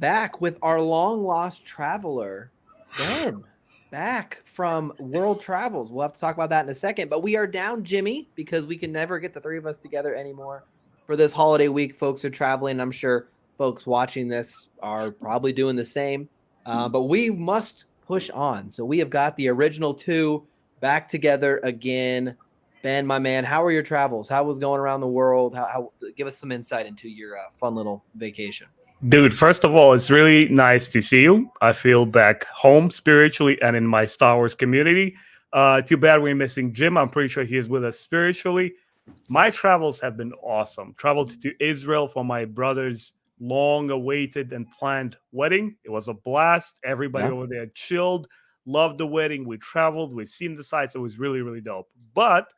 back with our long lost traveler, Ben, back from world travels. We'll have to talk about that in a second, but we are down Jimmy because we can never get the three of us together anymore for this holiday week. Folks are traveling. I'm sure folks watching this are probably doing the same, but we must push on. So we have got the original two back together again. Ben, my man, how are your travels? How was going around the world? How give us some insight into your fun little vacation. Dude, first of all, it's really nice to see you. I feel back home spiritually and in my Star Wars community. Too bad we're missing Jim. I'm pretty sure he is with us spiritually. My travels have been awesome. Traveled to Israel for my brother's long awaited and planned wedding. It was a blast. Everybody Yeah. over there chilled, loved the wedding. We traveled, we've seen the sights. It was really, really dope. But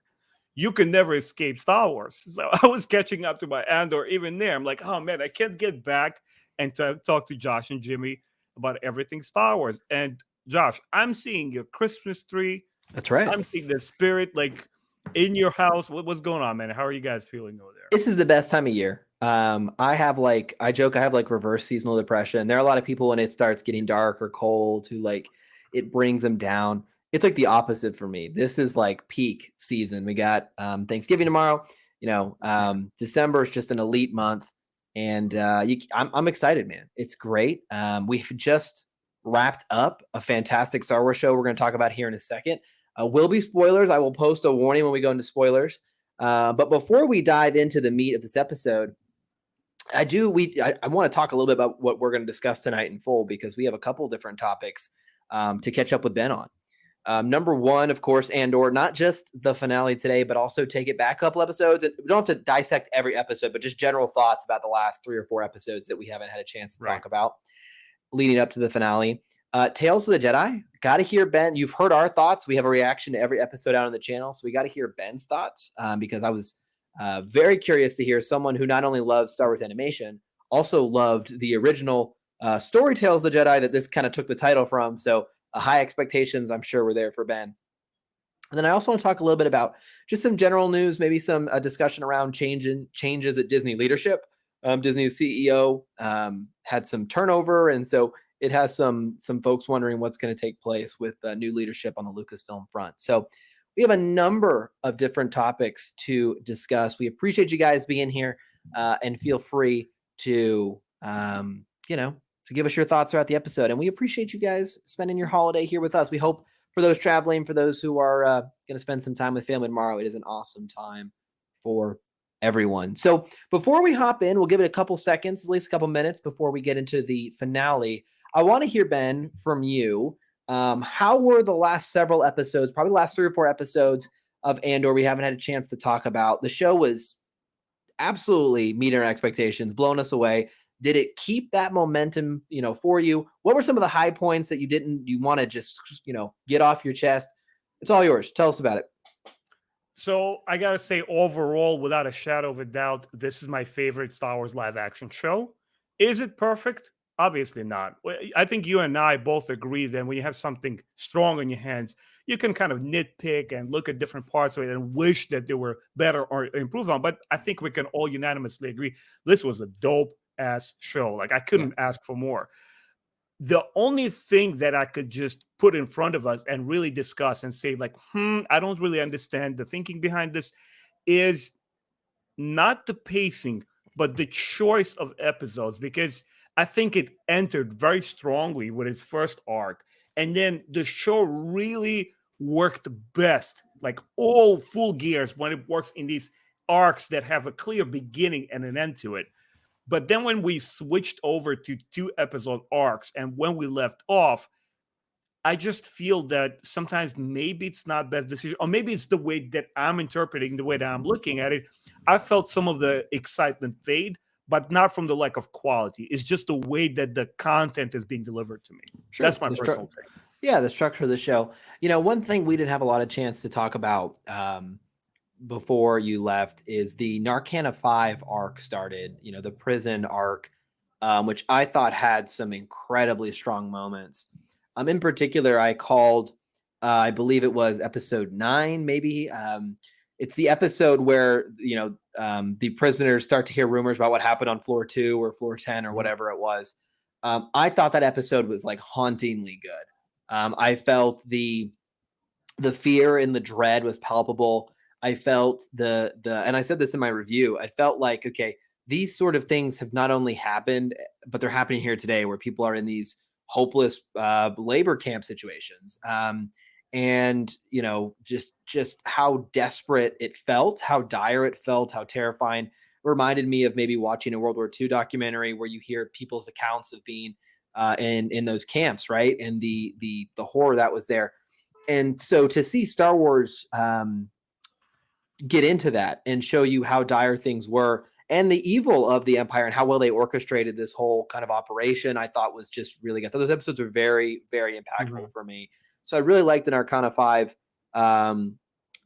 you can never escape Star Wars. So I was catching up to my Andor even there. I'm like, oh man, I can't get back and talk to Josh and Jimmy about everything Star Wars. And Josh, I'm seeing your Christmas tree. That's right. I'm seeing the spirit like in your house. What's going on, man? How are you guys feeling over there? This is the best time of year. I joke, I have like reverse seasonal depression. There are a lot of people when it starts getting dark or cold who like it brings them down. It's like the opposite for me. This is like peak season. We got Thanksgiving tomorrow. December is just an elite month, and I'm excited, man. It's great. We've just wrapped up a fantastic Star Wars show. We're going to talk about here in a second. Will be spoilers. I will post a warning when we go into spoilers. But before we dive into the meat of this episode, I want to talk a little bit about what we're going to discuss tonight in full because we have a couple different topics to catch up with Ben on. Number one, of course, Andor, not just the finale today, but also take it back a couple episodes. And we don't have to dissect every episode, but just general thoughts about the last 3 or 4 episodes that we haven't had a chance to talk about leading up to the finale. Tales of the Jedi, got to hear Ben. You've heard our thoughts. We have a reaction to every episode out on the channel. So we got to hear Ben's thoughts because I was very curious to hear someone who not only loves Star Wars animation, also loved the original story Tales of the Jedi that this kind of took the title from. So high expectations, I'm sure, were there for Ben. And then I also want to talk a little bit about just some general news, maybe some discussion around changes at Disney leadership. Disney's CEO had some turnover, and so it has some folks wondering what's going to take place with new leadership on the Lucasfilm front. So we have a number of different topics to discuss. We appreciate you guys being here, and feel free to to give us your thoughts throughout the episode. And we appreciate you guys spending your holiday here with us. We hope for those traveling, for those who are going to spend some time with family tomorrow, it is an awesome time for everyone. So before we hop in, we'll give it a couple seconds, at least a couple minutes before we get into the finale. I want to hear, Ben, from you. How were the last several episodes, probably the last 3 or 4 episodes of Andor we haven't had a chance to talk about? The show was absolutely meeting our expectations, blowing us away. Did it keep that momentum, for you? What were some of the high points that you want to just, get off your chest? It's all yours. Tell us about it. So I gotta say, overall, without a shadow of a doubt, this is my favorite Star Wars live action show. Is it perfect? Obviously not. I think you and I both agree that when you have something strong in your hands, you can kind of nitpick and look at different parts of it and wish that they were better or improved on. But I think we can all unanimously agree this was a dope ass show. Like I couldn't ask for more. The only thing that I could just put in front of us and really discuss and say, like, I don't really understand the thinking behind this is not the pacing, but the choice of episodes, because I think it entered very strongly with its first arc. And then the show really worked best, like all full gears, when it works in these arcs that have a clear beginning and an end to it. But then when we switched over to 2 episode arcs and when we left off, I just feel that sometimes maybe it's not best decision, or maybe it's the way that I'm interpreting, the way that I'm looking at it. I felt some of the excitement fade, but not from the lack of quality. It's just the way that the content is being delivered to me. Sure, that's my personal take. Yeah, the structure of the show. One thing we didn't have a lot of chance to talk about before you left is the Narcana 5 arc started, the prison arc, which I thought had some incredibly strong moments. In particular, I called, I believe it was episode 9, maybe. It's the episode where, the prisoners start to hear rumors about what happened on floor 2 or floor 10 or whatever it was. I thought that episode was like hauntingly good. I felt the fear and the dread was palpable. I felt and I said this in my review. I felt like, okay, these sort of things have not only happened, but they're happening here today, where people are in these hopeless labor camp situations. And just how desperate it felt, how dire it felt, how terrifying. Reminded me of maybe watching a World War II documentary where you hear people's accounts of being in those camps, right? And the horror that was there. And so to see Star Wars get into that and show you how dire things were and the evil of the Empire and how well they orchestrated this whole kind of operation, I thought was just really good. Those episodes are very, very impactful for me. So I really liked an Arcana 5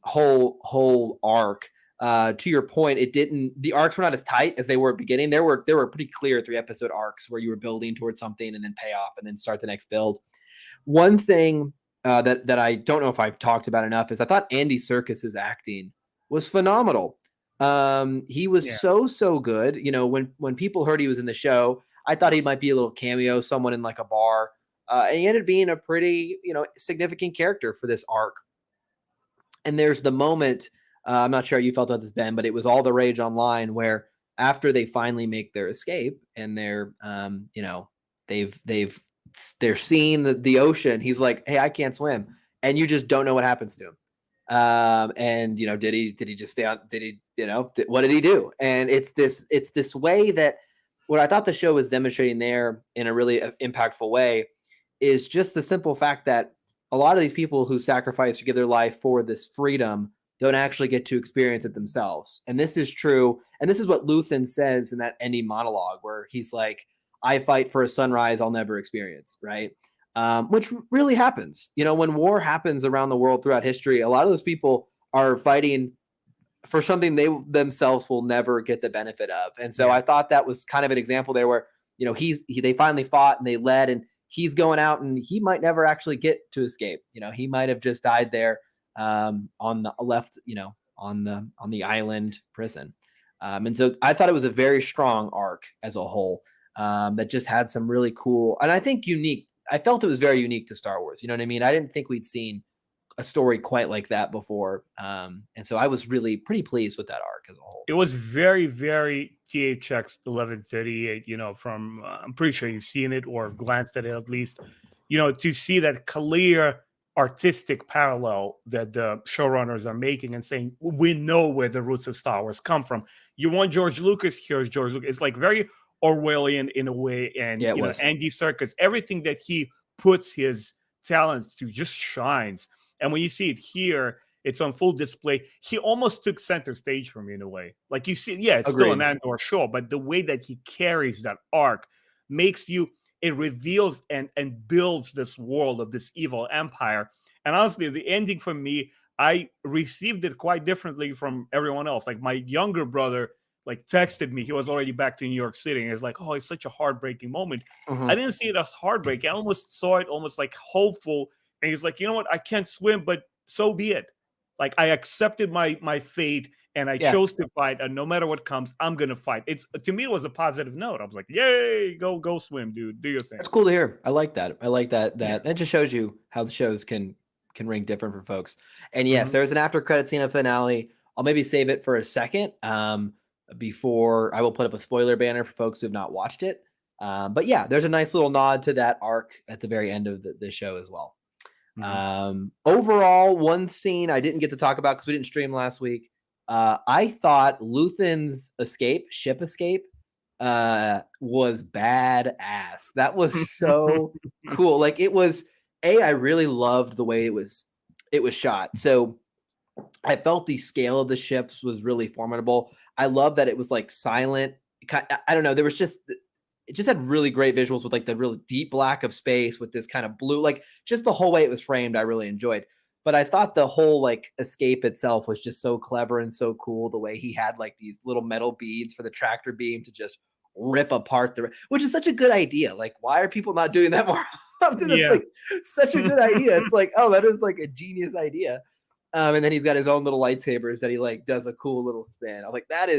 whole arc. To your point, the arcs were not as tight as they were at the beginning. There were pretty clear 3-episode arcs where you were building towards something and then pay off and then start the next build. One thing that I don't know if I've talked about enough is I thought Andy Serkis's acting was phenomenal. He was so good. When people heard he was in the show, I thought he might be a little cameo, someone in like a bar. And he ended up being a pretty, significant character for this arc. And there's the moment, I'm not sure how you felt about this, Ben, but it was all the rage online where after they finally make their escape and they're, they're seeing the ocean. He's like, hey, I can't swim. And you just don't know what happens to him. And did he just stay on? Did he, what did he do? And it's this way that what I thought the show was demonstrating there in a really impactful way is just the simple fact that a lot of these people who sacrifice or give their life for this freedom don't actually get to experience it themselves. And this is true. And this is what Luthen says in that ending monologue where he's like, I fight for a sunrise I'll never experience, right? Which really happens. When war happens around the world throughout history, a lot of those people are fighting for something they themselves will never get the benefit of. And so I thought that was kind of an example there where, they finally fought and they led and he's going out and he might never actually get to escape. He might have just died there on the left, on the island prison. And so I thought it was a very strong arc as a whole that just had some really cool, and I think unique. I felt it was very unique to Star Wars. You know what I mean? I didn't think we'd seen a story quite like that before. And so I was really pretty pleased with that arc as a whole. It was very, very THX 1138, from, I'm pretty sure you've seen it or glanced at it at least, to see that clear artistic parallel that the showrunners are making and saying, we know where the roots of Star Wars come from. You want George Lucas, here's George Lucas. It's like very Orwellian in a way. And, Andy Serkis, everything that he puts his talents to just shines. And when you see it here, it's on full display. He almost took center stage for me in a way. Like you see, it's Agreed. still an Andor show, but the way that he carries that arc makes you, it reveals and builds this world of this evil empire. And honestly, the ending for me, I received it quite differently from everyone else. Like my younger brother, texted me. He was already back to New York City, and he's like, "Oh, it's such a heartbreaking moment." I didn't see it as heartbreaking. I almost saw it almost like hopeful. And he's like, "You know what? I can't swim, but so be it. Like I accepted my fate, and I chose to fight. And no matter what comes, I'm gonna fight." To me, it was a positive note. I was like, "Yay, go swim, dude. Do your thing." That's cool to hear. I like that. That just shows you how the shows can ring different for folks. And yes, there's an after credit scene of finale. I'll maybe save it for a second before I will put up a spoiler banner for folks who have not watched it. But yeah, there's a nice little nod to that arc at the very end of the show as well. Overall, one scene I didn't get to talk about because we didn't stream last week. I thought Luthen's ship escape, was badass. That was so cool. Like it was, I really loved the way it was shot. So I felt the scale of the ships was really formidable. I love that it was like silent. I don't know. There was it just had really great visuals with like the really deep black of space with this kind of blue, like just the whole way it was framed. I really enjoyed, but I thought the whole like escape itself was just so clever and so cool. The way he had like these little metal beads for the tractor beam to just rip apart which is such a good idea. Like, why are people not doing that more often? It's like such a good idea. It's like, oh, that is like a genius idea. And then he's got his own little lightsabers that he like does a cool little spin. I'm like, that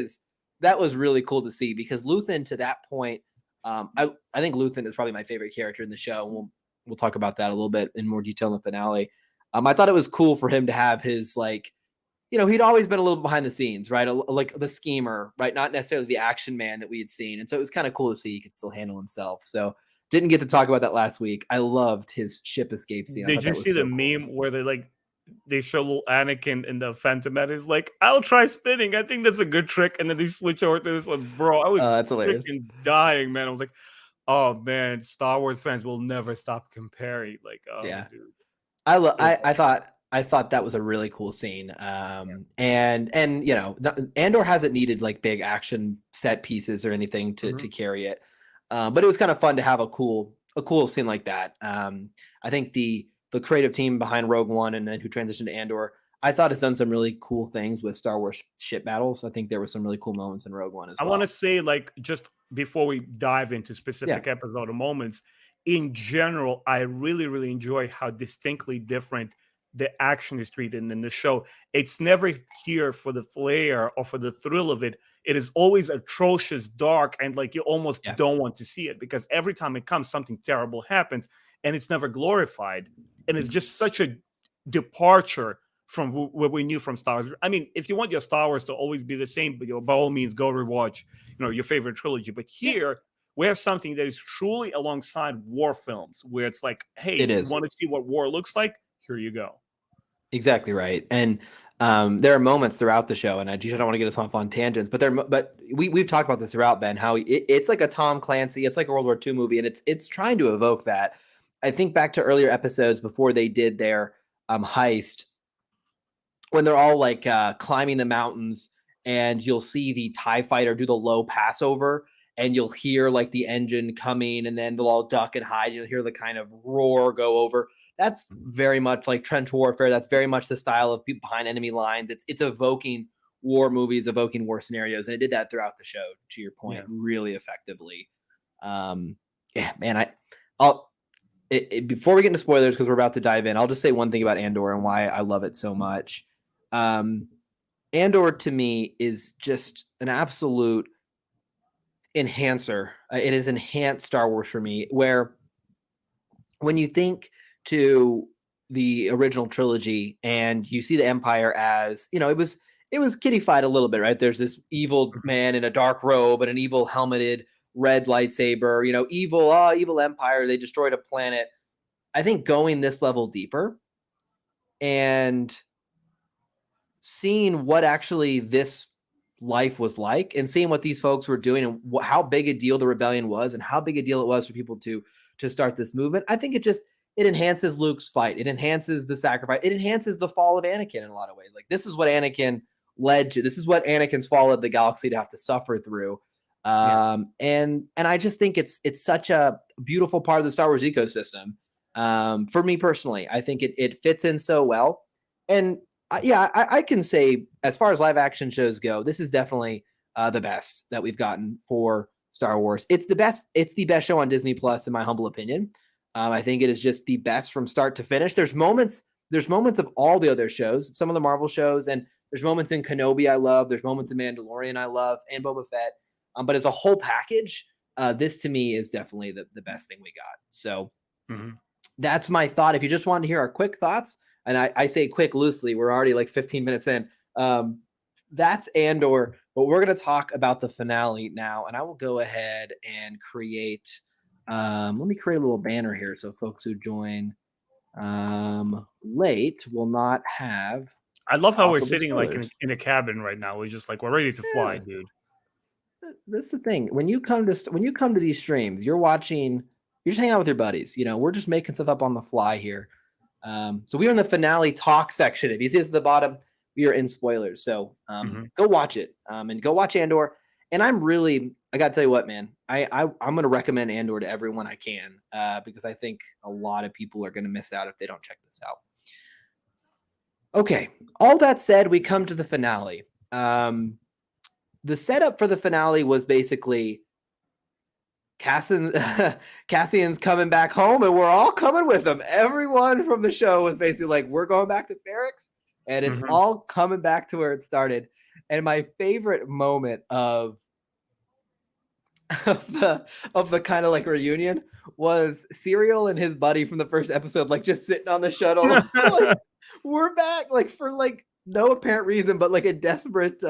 was really cool to see because Luthen to that point, I think Luthen is probably my favorite character in the show. We'll talk about that a little bit in more detail in the finale. I thought it was cool for him to have his like, he'd always been a little behind the scenes, right? Like the schemer, right? Not necessarily the action man that we had seen. And so it was kind of cool to see he could still handle himself. So didn't get to talk about that last week. I loved his ship escape scene. I Did thought you that see was the so cool. meme where they show little Anakin in the Phantom Menace like, "I'll try spinning. I think that's a good trick." And then they switch over to this one, bro. I was That's hilarious. freaking dying, man. I was like, "Oh man, Star Wars fans will never stop comparing." Like, oh, Yeah. dude. I thought that was a really cool scene. And Andor hasn't needed like big action set pieces or anything to carry it. But it was kind of fun to have a cool scene like that. I think the creative team behind Rogue One and then who transitioned to Andor, I thought it's done some really cool things with Star Wars ship battles. I think there were some really cool moments in Rogue One as I well. want to say, like, just before we dive into specific episode or moments, in general, I really, really enjoy how distinctly different the action is treated in the show. It's never here for the flair or for the thrill of it. It is always atrocious, dark, and like you almost don't want to see it because every time it comes, something terrible happens and it's never glorified. And it's just such a departure from what we knew from Star Wars. I mean, if you want your Star Wars to always be the same, but by all means, go rewatch, your favorite trilogy. But here we have something that is truly alongside war films, where it's like, hey, It you is. want to see what war looks like? Here you go. Exactly right. And there are moments throughout the show, and I don't want to get us off on tangents, but we've talked about this throughout, Ben, how it's like a Tom Clancy, it's like a World War II movie, and it's trying to evoke that. I think back to earlier episodes before they did their heist, when they're all like climbing the mountains, and you'll see the TIE fighter do the low passover, and you'll hear like the engine coming, and then they'll all duck and hide. You'll hear the kind of roar go over. That's very much like trench warfare. That's very much the style of people behind enemy lines. It's evoking war movies, evoking war scenarios, and it did that throughout the show. To your point, really effectively. Yeah, man. Before we get into spoilers, because we're about to dive in, I'll just say one thing about Andor and why I love it so much. Andor to me is just an absolute enhancer. It has enhanced Star Wars for me, where when you think to the original trilogy and you see the Empire as, it was kiddified a little bit, right? There's this evil man in a dark robe and an evil helmeted red lightsaber, evil Empire. They destroyed a planet. I think going this level deeper and seeing what actually this life was like and seeing what these folks were doing and how big a deal the rebellion was and how big a deal it was for people to start this movement. I think it enhances Luke's fight. It enhances the sacrifice. It enhances the fall of Anakin in a lot of ways. Like this is what Anakin led to. This is what Anakin's fall of the galaxy to have to suffer through. And I just think it's such a beautiful part of the Star Wars ecosystem. For me personally, I think it fits in so well. And I can say, as far as live action shows go, this is definitely the best that we've gotten for Star Wars. It's the best. It's the best show on Disney Plus, in my humble opinion. I think it is just the best from start to finish. There's moments of all the other shows, some of the Marvel shows, and there's moments in Kenobi I love. There's moments in Mandalorian I love, and Boba Fett. But as a whole package, this to me is definitely the best thing we got. So that's my thought. If you just wanted to hear our quick thoughts, and I say quick loosely, we're already like 15 minutes in. That's Andor, but we're going to talk about the finale now. And I will go ahead and create, let me create a little banner here so folks who join late will not have. I love how we're sitting spoilers. like in a cabin right now. We're just like, we're ready to fly, dude. That's the thing. When you come to these streams, you're just hanging out with your buddies. We're just making stuff up on the fly here. So we are in the finale talk section. If you see us at the bottom, we are in spoilers. So go watch it and go watch Andor. And I got to tell you what, man, I'm going to recommend Andor to everyone I can because I think a lot of people are going to miss out if they don't check this out. Okay. All that said, we come to the finale. The setup for the finale was basically Cassian's coming back home and we're all coming with him. Everyone from the show was basically like, we're going back to Ferrix and it's all coming back to where it started. And my favorite moment of of the kind of like reunion was Serial and his buddy from the first episode, like just sitting on the shuttle, like we're back, like for like no apparent reason, but like a desperate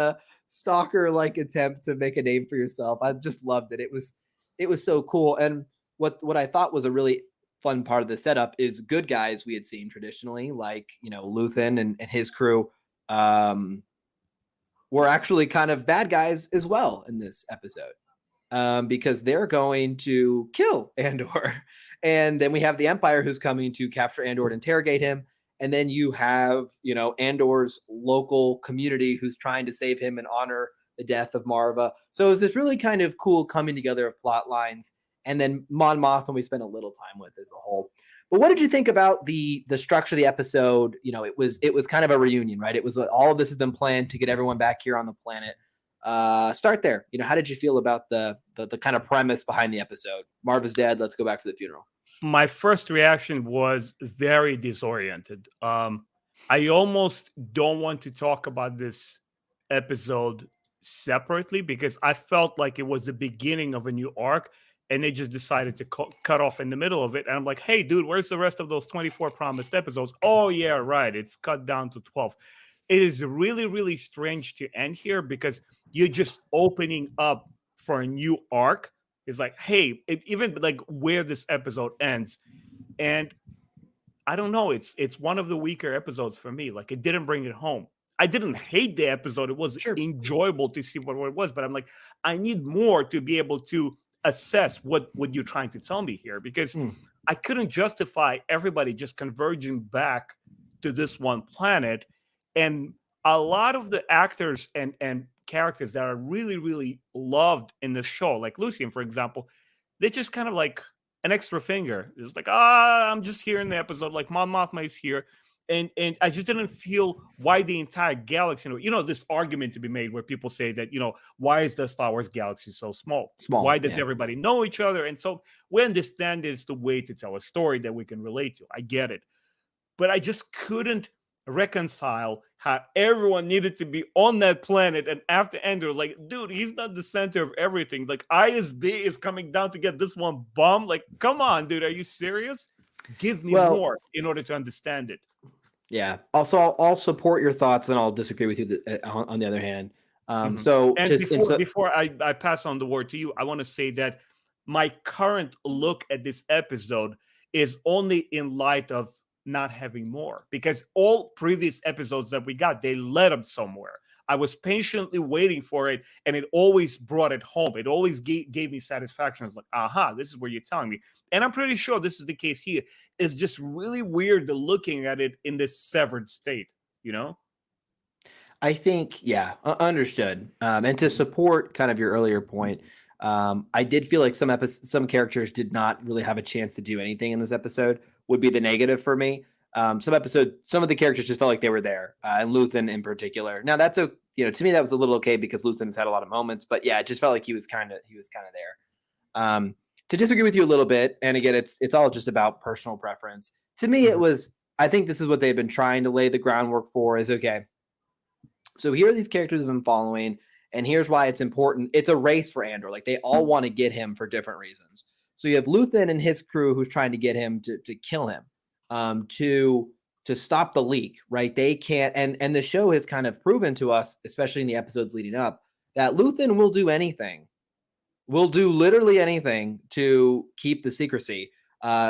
stalker like attempt to make a name for yourself. I just loved it. It was so cool. And what I thought was a really fun part of the setup is good guys we had seen traditionally, like Luthen and his crew. Were actually kind of bad guys as well in this episode, because they're going to kill Andor. And then we have the Empire who's coming to capture Andor and interrogate him. And then you have, Andor's local community who's trying to save him and honor the death of Marva. So it's this really kind of cool coming together of plot lines. And then Mon Mothma we spent a little time with as a whole. But what did you think about the structure of the episode? It was kind of a reunion, right? It was all of this has been planned to get everyone back here on the planet. Start there. How did you feel about the kind of premise behind the episode? Marva's dead. Let's go back for the funeral. My first reaction was very disoriented. I almost don't want to talk about this episode separately because I felt like it was the beginning of a new arc and they just decided to cut off in the middle of it. And I'm like, hey, dude, where's the rest of those 24 promised episodes? Oh, yeah, right. It's cut down to 12. It is really, really strange to end here because you're just opening up for a new arc. It's like, hey, even like where this episode ends. And I don't know, it's one of the weaker episodes for me. Like it didn't bring it home. I didn't hate the episode. It was Sure. enjoyable to see what it was, but I'm like, I need more to be able to assess what you're trying to tell me here because I couldn't justify everybody just converging back to this one planet. And a lot of the actors and characters that are really, really loved in the show, like Lucian, for example, they just kind of like an extra finger. It's like, I'm just here in the episode, like Mon Mothma is here. And I just didn't feel why the entire galaxy, this argument to be made where people say that, why is the Star Wars galaxy so small? Why does Yeah. everybody know each other? And so we understand it's the way to tell a story that we can relate to. I get it. But I just couldn't reconcile how everyone needed to be on that planet. And after Andor, like, dude, he's not the center of everything. Like, ISB is coming down to get this one bomb. Like, come on, dude, are you serious? Give me more in order to understand it. Yeah. Also, I'll support your thoughts and I'll disagree with you on the other hand. So, before I pass on the word to you, I want to say that my current look at this episode is only in light of not having more because all previous episodes that we got, they led up somewhere. I was patiently waiting for it and it always brought it home. It always gave me satisfaction. I was like, aha, this is where you're telling me. And I'm pretty sure this is the case here. It's just really weird looking at it in this severed state, I think, yeah, understood. And to support kind of your earlier point, I did feel like some characters did not really have a chance to do anything in this episode. Would be the negative for me. Some of the characters just felt like they were there, and Luthen in particular. Now that's to me that was a little okay because Luthen has had a lot of moments, but yeah, it just felt like he was kind of there. To disagree with you a little bit, and again, it's all just about personal preference. To me, it was. I think this is what they've been trying to lay the groundwork for. Is okay. So here are these characters we've been following, and here's why it's important. It's a race for Andor. Like they all want to get him for different reasons. So you have Luthen and his crew who's trying to get him to kill him, to stop the leak, right? They can't, and the show has kind of proven to us, especially in the episodes leading up, that Luthen will do anything. Will do literally anything to keep the secrecy.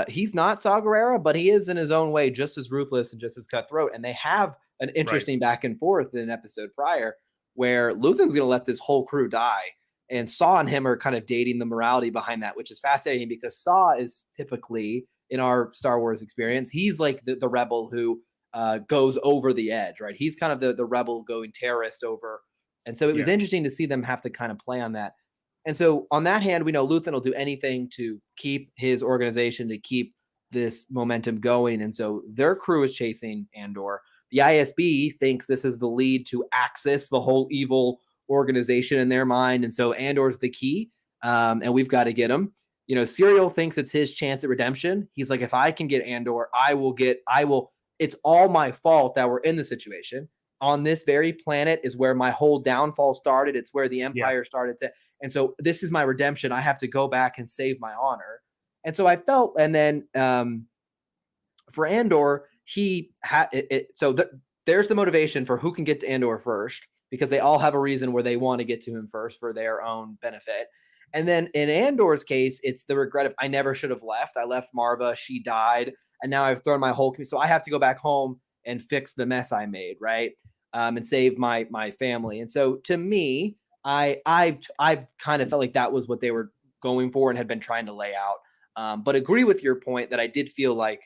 He's not Saw Gerrera, but he is in his own way just as ruthless and just as cutthroat. And they have an interesting back and forth in an episode prior where Luthen's going to let this whole crew die. And Saw and him are kind of dating the morality behind that, which is fascinating because Saw is typically, in our Star Wars experience, he's like the rebel who goes over the edge, right? He's kind of the rebel going terrorist over. And so it was interesting to see them have to kind of play on that. And so on that hand, we know Luthen will do anything to keep his organization, to keep this momentum going. And so their crew is chasing Andor. The ISB thinks this is the lead to Axis, the whole evil organization in their mind. And so Andor's the key, and we've got to get him. Serial thinks it's his chance at redemption. He's like, if I can get Andor, it's all my fault that we're in the situation. On this very planet is where my whole downfall started. It's where the Empire started to. And so this is my redemption. I have to go back and save my honor. And so I felt, and then for Andor, he had it. So there's the motivation for who can get to Andor first, because they all have a reason where they want to get to him first for their own benefit. And then in Andor's case, it's the regret of, I never should have left. I left Marva, she died, and now I've thrown my whole community. So I have to go back home and fix the mess I made, right? And save my family. And so to me, I kind of felt like that was what they were going for and had been trying to lay out. But agree with your point that I did feel like,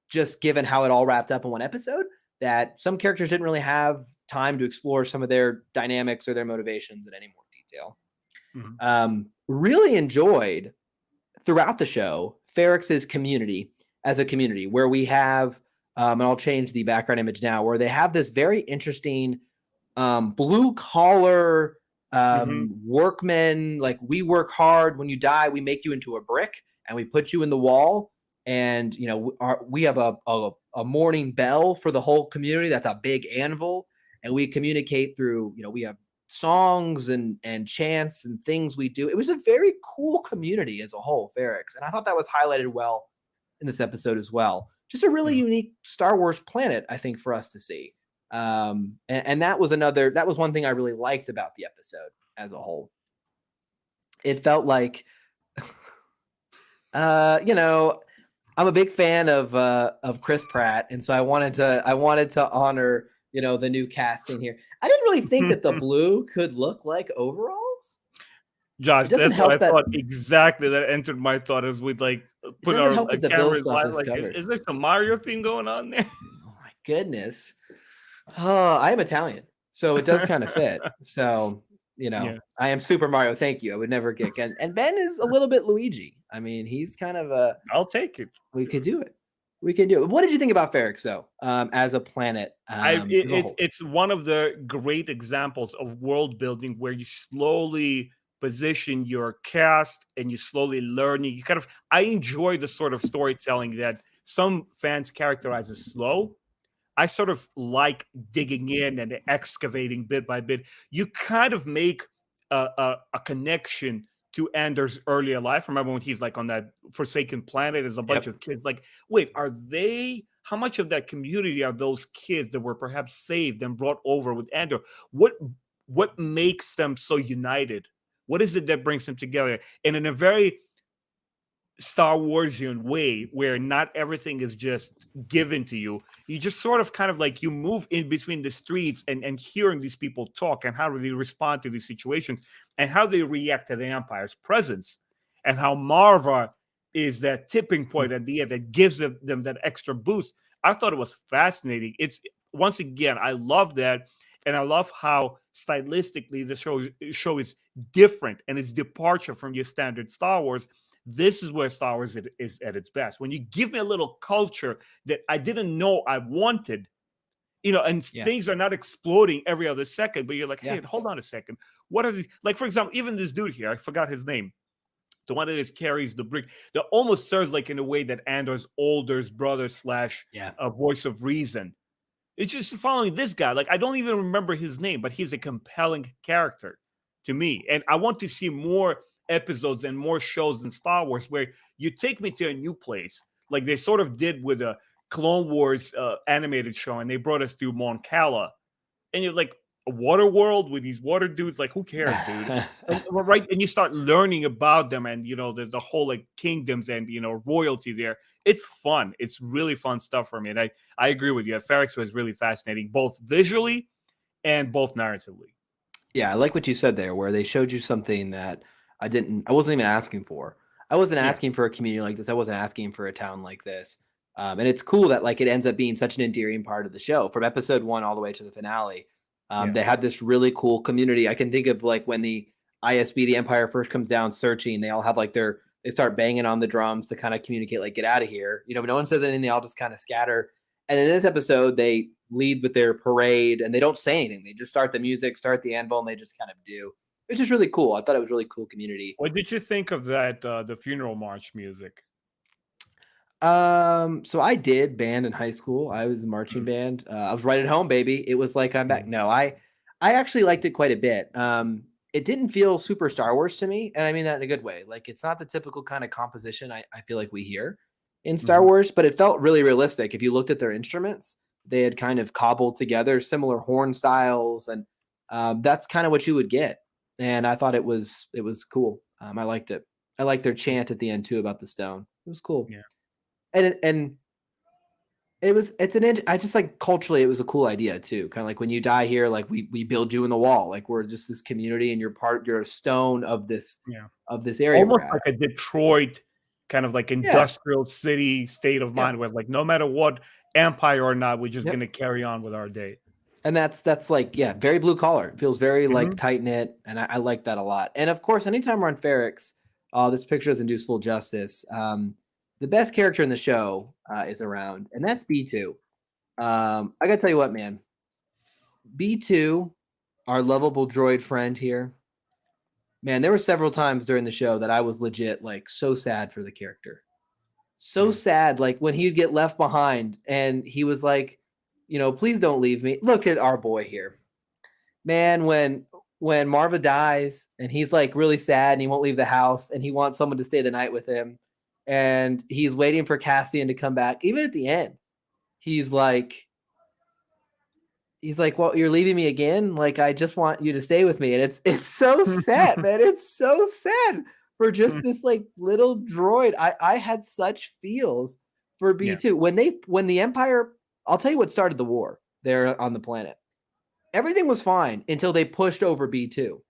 just given how it all wrapped up in one episode, that some characters didn't really have time to explore some of their dynamics or their motivations in any more detail. Really enjoyed throughout the show Ferrex's community as a community, where we have, and I'll change the background image now, where they have this very interesting blue collar workmen. Like, we work hard. When you die, we make you into a brick and we put you in the wall. And, you know, we have a morning bell for the whole community. That's a big anvil. And we communicate through, you know, we have songs and chants and things we do. It was a very cool community as a whole, Ferrex. And I thought that was highlighted well in this episode as well. Just a really unique Star Wars planet, I think, for us to see. And that was one thing I really liked about the episode as a whole. It felt like, you know, I'm a big fan of Chris Pratt, and so I wanted to honor, you know, the new casting here. I didn't really think that the blue could look like overalls. Josh, that's what I thought exactly. That entered my thought as we'd like put our cameras live. Like, is there some Mario theme going on there? Oh my goodness! Oh, I am Italian, so it does kind of fit. So, you know, I am Super Mario. Thank you. I would never get and Ben is a little bit Luigi. I mean, he's kind of a. I'll take it. We could do it. We can do it. What did you think about Ferrex, though, as a planet? It's one of the great examples of world building where you slowly position your cast and you slowly learn. You kind of, I enjoy the sort of storytelling that some fans characterize as slow. I sort of like digging in and excavating bit by bit. You kind of make a connection to Andor's earlier life. Remember when he's like on that forsaken planet, there's a bunch of kids. Like, wait, how much of that community are those kids that were perhaps saved and brought over with Andor? What makes them so united? What is it that brings them together? And in a very Star Warsian way, where not everything is just given to you, you just sort of kind of like you move in between the streets and hearing these people talk and how they respond to these situations and how they react to the Empire's presence, and how Marva is that tipping point at the end that gives them that extra boost. I thought it was fascinating. It's, once again, I love that. And I love how stylistically the show is different and its departure from your standard Star Wars. This is where Star Wars is at its best. When you give me a little culture that I didn't know I wanted, you know, and things are not exploding every other second, but you're like, hey, hold on a second. What are these? Like, for example, even this dude here, I forgot his name. The one that carries the brick, that almost serves like in a way that Andor's older brother / a voice of reason. It's just following this guy. Like, I don't even remember his name, but he's a compelling character to me. And I want to see more episodes and more shows in Star Wars where you take me to a new place, like they sort of did with the Clone Wars animated show, and they brought us to Mon Cala. And you're like, a water world with these water dudes, like, who cares, dude? Right? And you start learning about them, and, you know, there's the whole, like, kingdoms and, you know, royalty there. It's fun. It's really fun stuff for me. And I agree with you. Ferrex was really fascinating, both visually and both narratively. Yeah, I like what you said there, where they showed you something that I wasn't even asking for. I wasn't asking for a community like this. I wasn't asking for a town like this. And it's cool that, like, it ends up being such an endearing part of the show from episode 1 all the way to the finale. They had this really cool community. I can think of, like, when the ISB, the Empire, first comes down searching, they all have like they start banging on the drums to kind of communicate, like, get out of here. You know, no one says anything. They all just kind of scatter. And in this episode, they lead with their parade and they don't say anything. They just start the music, start the anvil, and they just kind of do. It's just really cool. I thought it was really cool community. What did you think of that, the funeral march music? So I did band in high school. I was in marching band. I was right at home, baby. It was like I'm back. No, I actually liked it quite a bit. it didn't feel super Star Wars to me, and I mean that in a good way. Like it's not the typical kind of composition I feel like we hear in Star Mhm. Wars, but it felt really realistic. If you looked at their instruments, they had kind of cobbled together similar horn styles, and that's kind of what you would get. And I thought it was cool. I liked it. I liked their chant at the end too about the stone. It was cool, Yeah. and I just like culturally it was a cool idea too. Kind of like when you die here, like we build you in the wall. Like we're just this community and you're a stone Yeah. of this area we're Almost at. like a Detroit kind of like Yeah. industrial city state of Yeah. mind where like no matter what empire or not, we're just Yep. gonna carry on with our day. And that's like, yeah, very blue collar. It feels very like Mhm. tight knit. And I like that a lot. And of course, anytime we're on Ferrix, this picture doesn't do full justice. The best character in the show is around, and that's B2. I gotta tell you what, man. B2, our lovable droid friend here, man, there were several times during the show that I was legit like so sad for the character. So Yeah. sad, like when he'd get left behind and he was like, please don't leave me. Look at our boy here. Man, when Marva dies and he's like really sad and he won't leave the house and he wants someone to stay the night with him and he's waiting for Cassian to come back. Even at the end, he's like, well, you're leaving me again. Like, I just want you to stay with me. And it's so sad, man. It's so sad for just this like little droid. I had such feels for Yeah. B2 when the Empire. I'll tell you what started the war there on the planet. Everything was fine until they pushed over B2.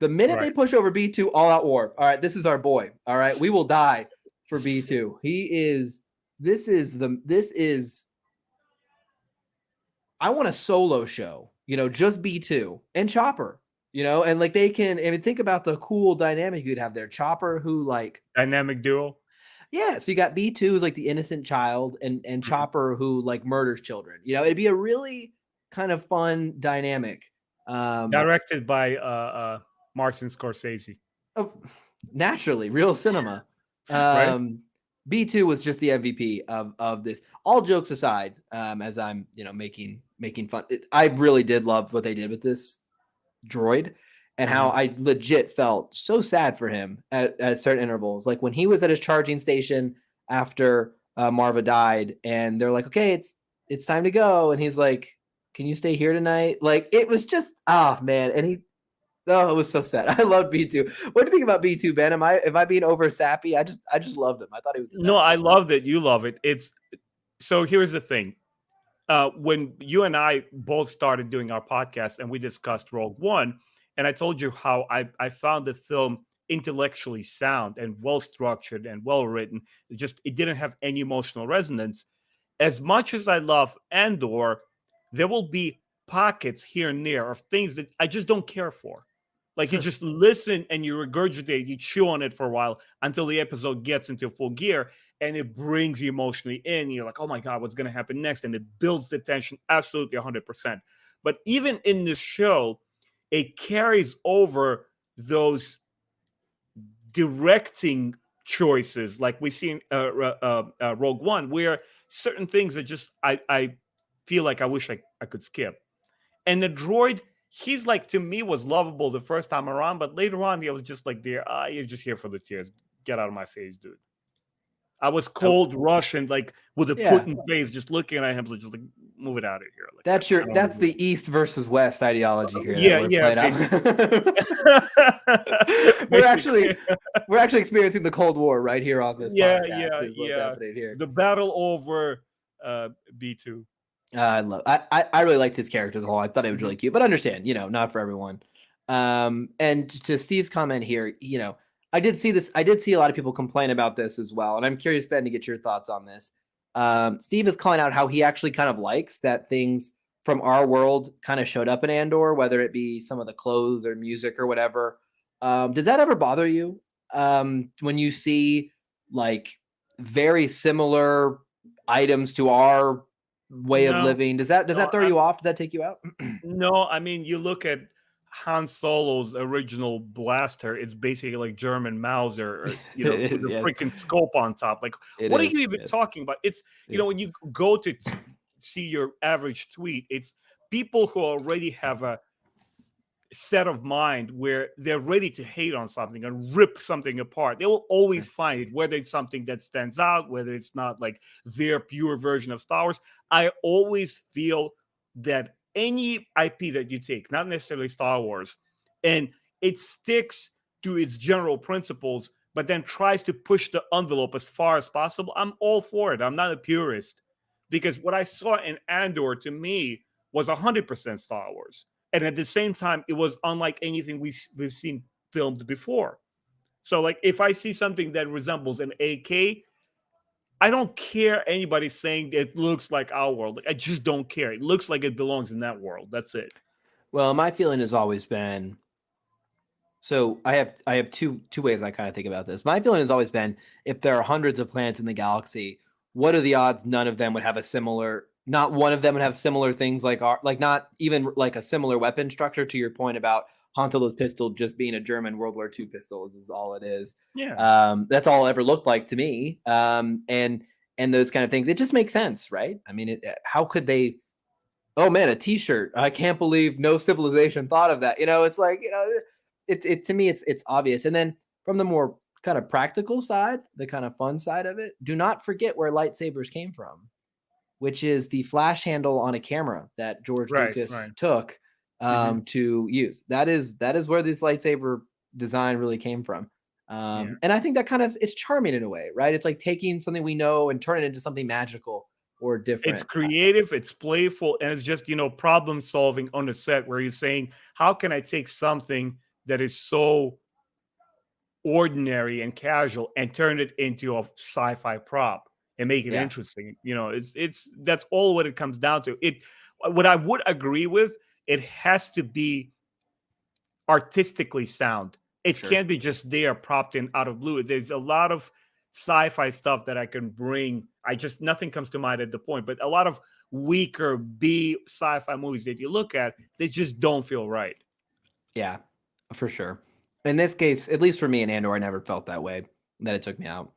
The minute Right. they push over B2, all out war. All right, this is our boy. All right, we will die for B2. He is. This is. I want a solo show, just B2 and Chopper, and like they can, I mean, think about the cool dynamic you'd have there. Chopper, who like, Dynamic duo. yeah, so you got B2 who's like the innocent child and Mhm. Chopper who like murders children. It'd be a really kind of fun dynamic. Directed by Martin Scorsese. Of naturally real cinema. Right? B2 was just the MVP of this. All jokes aside, as I'm making fun, I really did love what they did with this droid and how Mhm. I legit felt so sad for him at certain intervals. Like when he was at his charging station after Marva died, and they're like, "Okay, it's time to go," and he's like, "Can you stay here tonight?" Like it was just man, and it was so sad. I loved B2. What do you think about B2, Ben? Am I being over sappy? I just loved him. I thought he was the No, best. I loved it. You love it. It's so here's the thing. When you and I both started doing our podcast and we discussed Rogue One, and I told you how I found the film intellectually sound and well structured and well written. It didn't have any emotional resonance. As much as I love Andor, there will be pockets here and there of things that I just don't care for. Like you just listen and you regurgitate, you chew on it for a while until the episode gets into full gear and it brings you emotionally in. You're like, oh my God, what's going to happen next? And it builds the tension absolutely 100%. But even in this show, it carries over those directing choices like we see in Rogue One, where certain things are just, I feel like I wish I could skip. And the droid, he's like, to me, was lovable the first time around, but later on, he was just like, there, you're just here for the tears. Get out of my face, dude. I was Oh, cold Russian, like with a yeah. putin face, just looking at him, just like move it out of here. Like I don't That's wanna the East versus West ideology here that yeah, we're yeah, playing out. basically. we're Basically. actually we're actually experiencing the Cold War right here on this Yeah, podcast. yeah, Is what's yeah. happening here. The battle over B2. I really liked his character as a whole. I thought it was Mhm. really cute, but understand, not for everyone. And to Steve's comment here, I did see this. I did see a lot of people complain about this as well, and I'm curious, Ben, to get your thoughts on this. Steve is calling out how he actually kind of likes that things from our world kind of showed up in Andor, whether it be some of the clothes or music or whatever. Does that ever bother you when you see like very similar items to our way of No, living? Does that no, throw you off? Does that take you out? no, I mean, you look at Han Solo's original blaster, it's basically like German Mauser, or, It with is, a yes. freaking scope on top. Like, It what are you is, even yes. talking about? It's, Yeah. when you go to see your average tweet, it's people who already have a set of mind where they're ready to hate on something and rip something apart. They will always find it, whether it's something that stands out, whether it's not like their pure version of Star Wars. I always feel that any IP that you take, not necessarily Star Wars, and it sticks to its general principles, but then tries to push the envelope as far as possible, I'm all for it. I'm not a purist, because what I saw in Andor to me was 100% Star Wars, and at the same time it was unlike anything we've seen filmed before. So like if I see something that resembles an AK, I don't care anybody saying it looks like our world. Like, I just don't care. It looks like it belongs in that world. That's it. Well, my feeling has always been, so I have two ways I kind of think about this. My feeling has always been, if there are hundreds of planets in the galaxy, what are the odds none of them would have a similar, not one of them would have similar things like our, like not even like a similar weapon structure, to your point about Han Solo's pistol just being a German World War II pistol is all it is. Yeah. That's all it ever looked like to me. And those kind of things. It just makes sense, right? I mean, how could they, oh man, a t-shirt. I can't believe no civilization thought of that. It's like, it to me, it's obvious. And then from the more kind of practical side, the kind of fun side of it, do not forget where lightsabers came from, which is the flash handle on a camera that George Right. Lucas Right. took Mhm. to use. That is where this lightsaber design really came from. Yeah. And I think that kind of, it's charming in a way, right? It's like taking something we know and turn it into something magical or It's different. creative, it's playful, and it's just, problem solving on the set where you're saying, how can I take something that is so ordinary and casual and turn it into a sci-fi prop and make it Yeah, interesting? It's that's all what it comes down to. What I would agree with, it has to be artistically sound. It sure. can't be just there propped in out of blue. There's a lot of sci-fi stuff that I can bring. Nothing comes to mind at the point, but a lot of weaker B sci-fi movies that you look at, they just don't feel right. Yeah, for sure. In this case, at least for me in Andor, I never felt that way, that it took me out.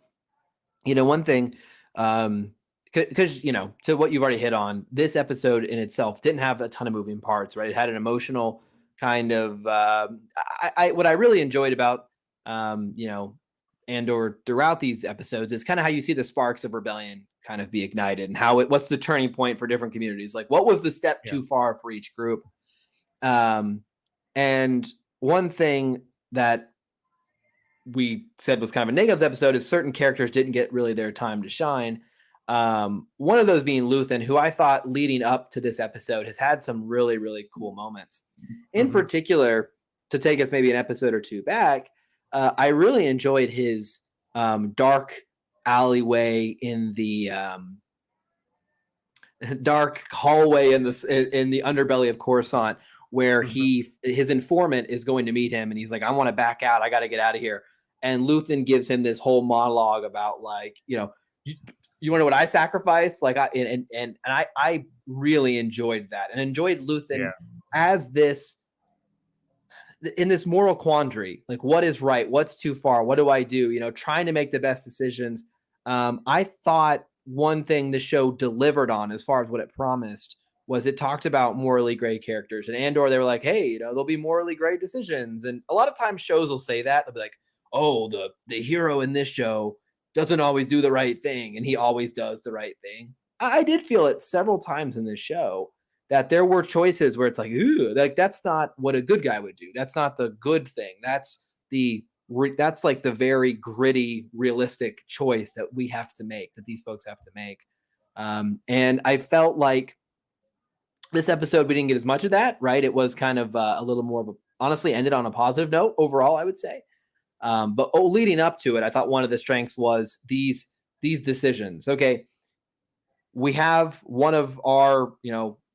One thing, because, to what you've already hit on, this episode in itself didn't have a ton of moving parts, right? It had an emotional kind of, what I really enjoyed about, Andor throughout these episodes is kind of how you see the sparks of rebellion kind of be ignited and what's the turning point for different communities? Like, what was the step Yeah. too far for each group? Um, and one thing that we said was kind of a negative episode is certain characters didn't get really their time to shine. One of those being Luthen, who I thought leading up to this episode has had some really, really cool moments. In Mhm. particular, to take us maybe an episode or two back, I really enjoyed his dark alleyway in the dark hallway in the underbelly of Coruscant, where Mhm. his informant is going to meet him, and he's like, "I want to back out. I got to get out of here." And Luthen gives him this whole monologue about, like, you want to know what I sacrificed? Like, I really enjoyed that, and enjoyed Yeah. Luthen as this, in this moral quandary, like, what is right, what's too far, what do I do, trying to make the best decisions. I thought one thing the show delivered on, as far as what it promised, was it talked about morally gray characters. And Andor, they were like, hey, there'll be morally gray decisions. And a lot of times shows will say that, they'll be like, oh, the hero in this show doesn't always do the right thing, and he always does the right thing. I did feel it several times in this show, that there were choices where it's like, ooh, like, that's not what a good guy would do. That's not the good thing. That's like the very gritty, realistic choice that we have to make, that these folks have to make. And I felt like this episode, we didn't get as much of that, right? It was kind of a little more of a, honestly, ended on a positive note overall, I would say. But leading up to it, I thought one of the strengths was these decisions. Okay, we have one of our,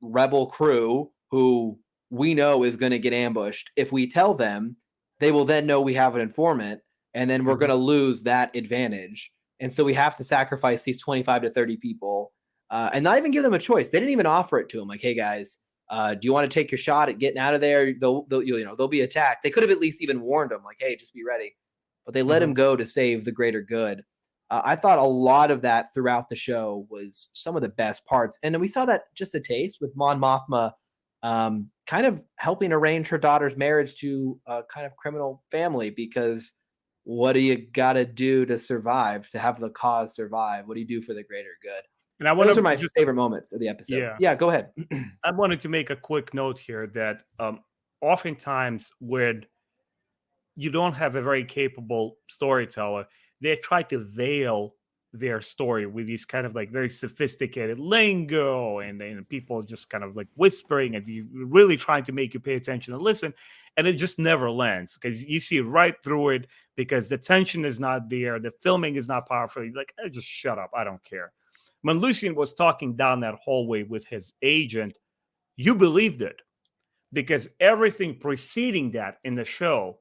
rebel crew who we know is going to get ambushed. If we tell them, they will then know we have an informant, and then we're going Mhm. to lose that advantage. And so we have to sacrifice these 25 to 30 people, and not even give them a choice. They didn't even offer it to them. Like, hey guys, do you want to take your shot at getting out of there? They'll be attacked. They could have at least even warned them, like, hey, just be ready. But they let him Mhm. go to save the greater good. I thought a lot of that throughout the show was some of the best parts. And we saw that just a taste with Mon Mothma kind of helping arrange her daughter's marriage to a kind of criminal family, because what do you got to do to survive, to have the cause survive? What do you do for the greater good? And I want Those are to my just, favorite moments of the episode. yeah, Yeah, go ahead. I wanted to make a quick note here that oftentimes when you don't have a very capable storyteller, they try to veil their story with these kind of like very sophisticated lingo, and then people just kind of like whispering and you really trying to make you pay attention and listen, and it just never lands because you see right through it because the tension is not there, the filming is not powerful. You're like, just shut up, I don't care. When Lucian was talking down that hallway with his agent, you believed it because everything preceding that in the show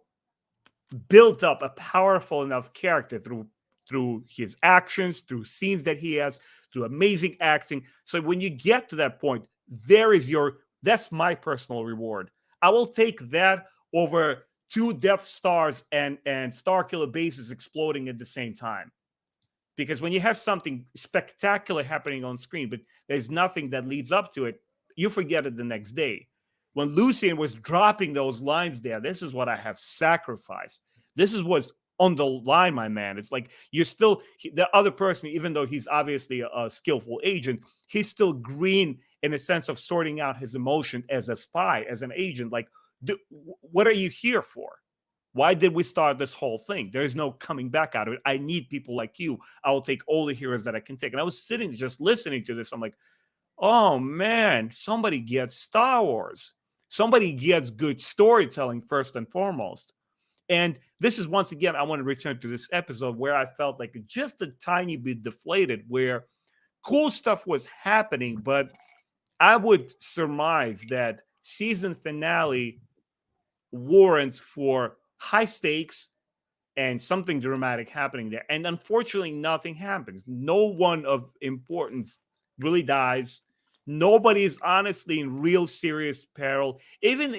built up a powerful enough character through his actions, through scenes that he has, through amazing acting. So when you get to that point, that's my personal reward. I will take that over two Death Stars and Starkiller bases exploding at the same time. Because when you have something spectacular happening on screen, but there's nothing that leads up to it, you forget it the next day. When Lucian was dropping those lines there, this is what I have sacrificed. This is what's on the line, my man. It's like you're still the other person, even though he's obviously a skillful agent, he's still green in a sense of sorting out his emotion as a spy, as an agent. Like, what are you here for? Why did we start this whole thing? There's no coming back out of it. I need people like you. I will take all the heroes that I can take. And I was sitting just listening to this. I'm like, oh man, somebody gets Star Wars. Somebody gets good storytelling first and foremost. And this is once again, I want to return to this episode where I felt like just a tiny bit deflated, where cool stuff was happening, but I would surmise that season finale warrants for high stakes and something dramatic happening there. And unfortunately, nothing happens. No one of importance really dies. Nobody is honestly in real serious peril. Even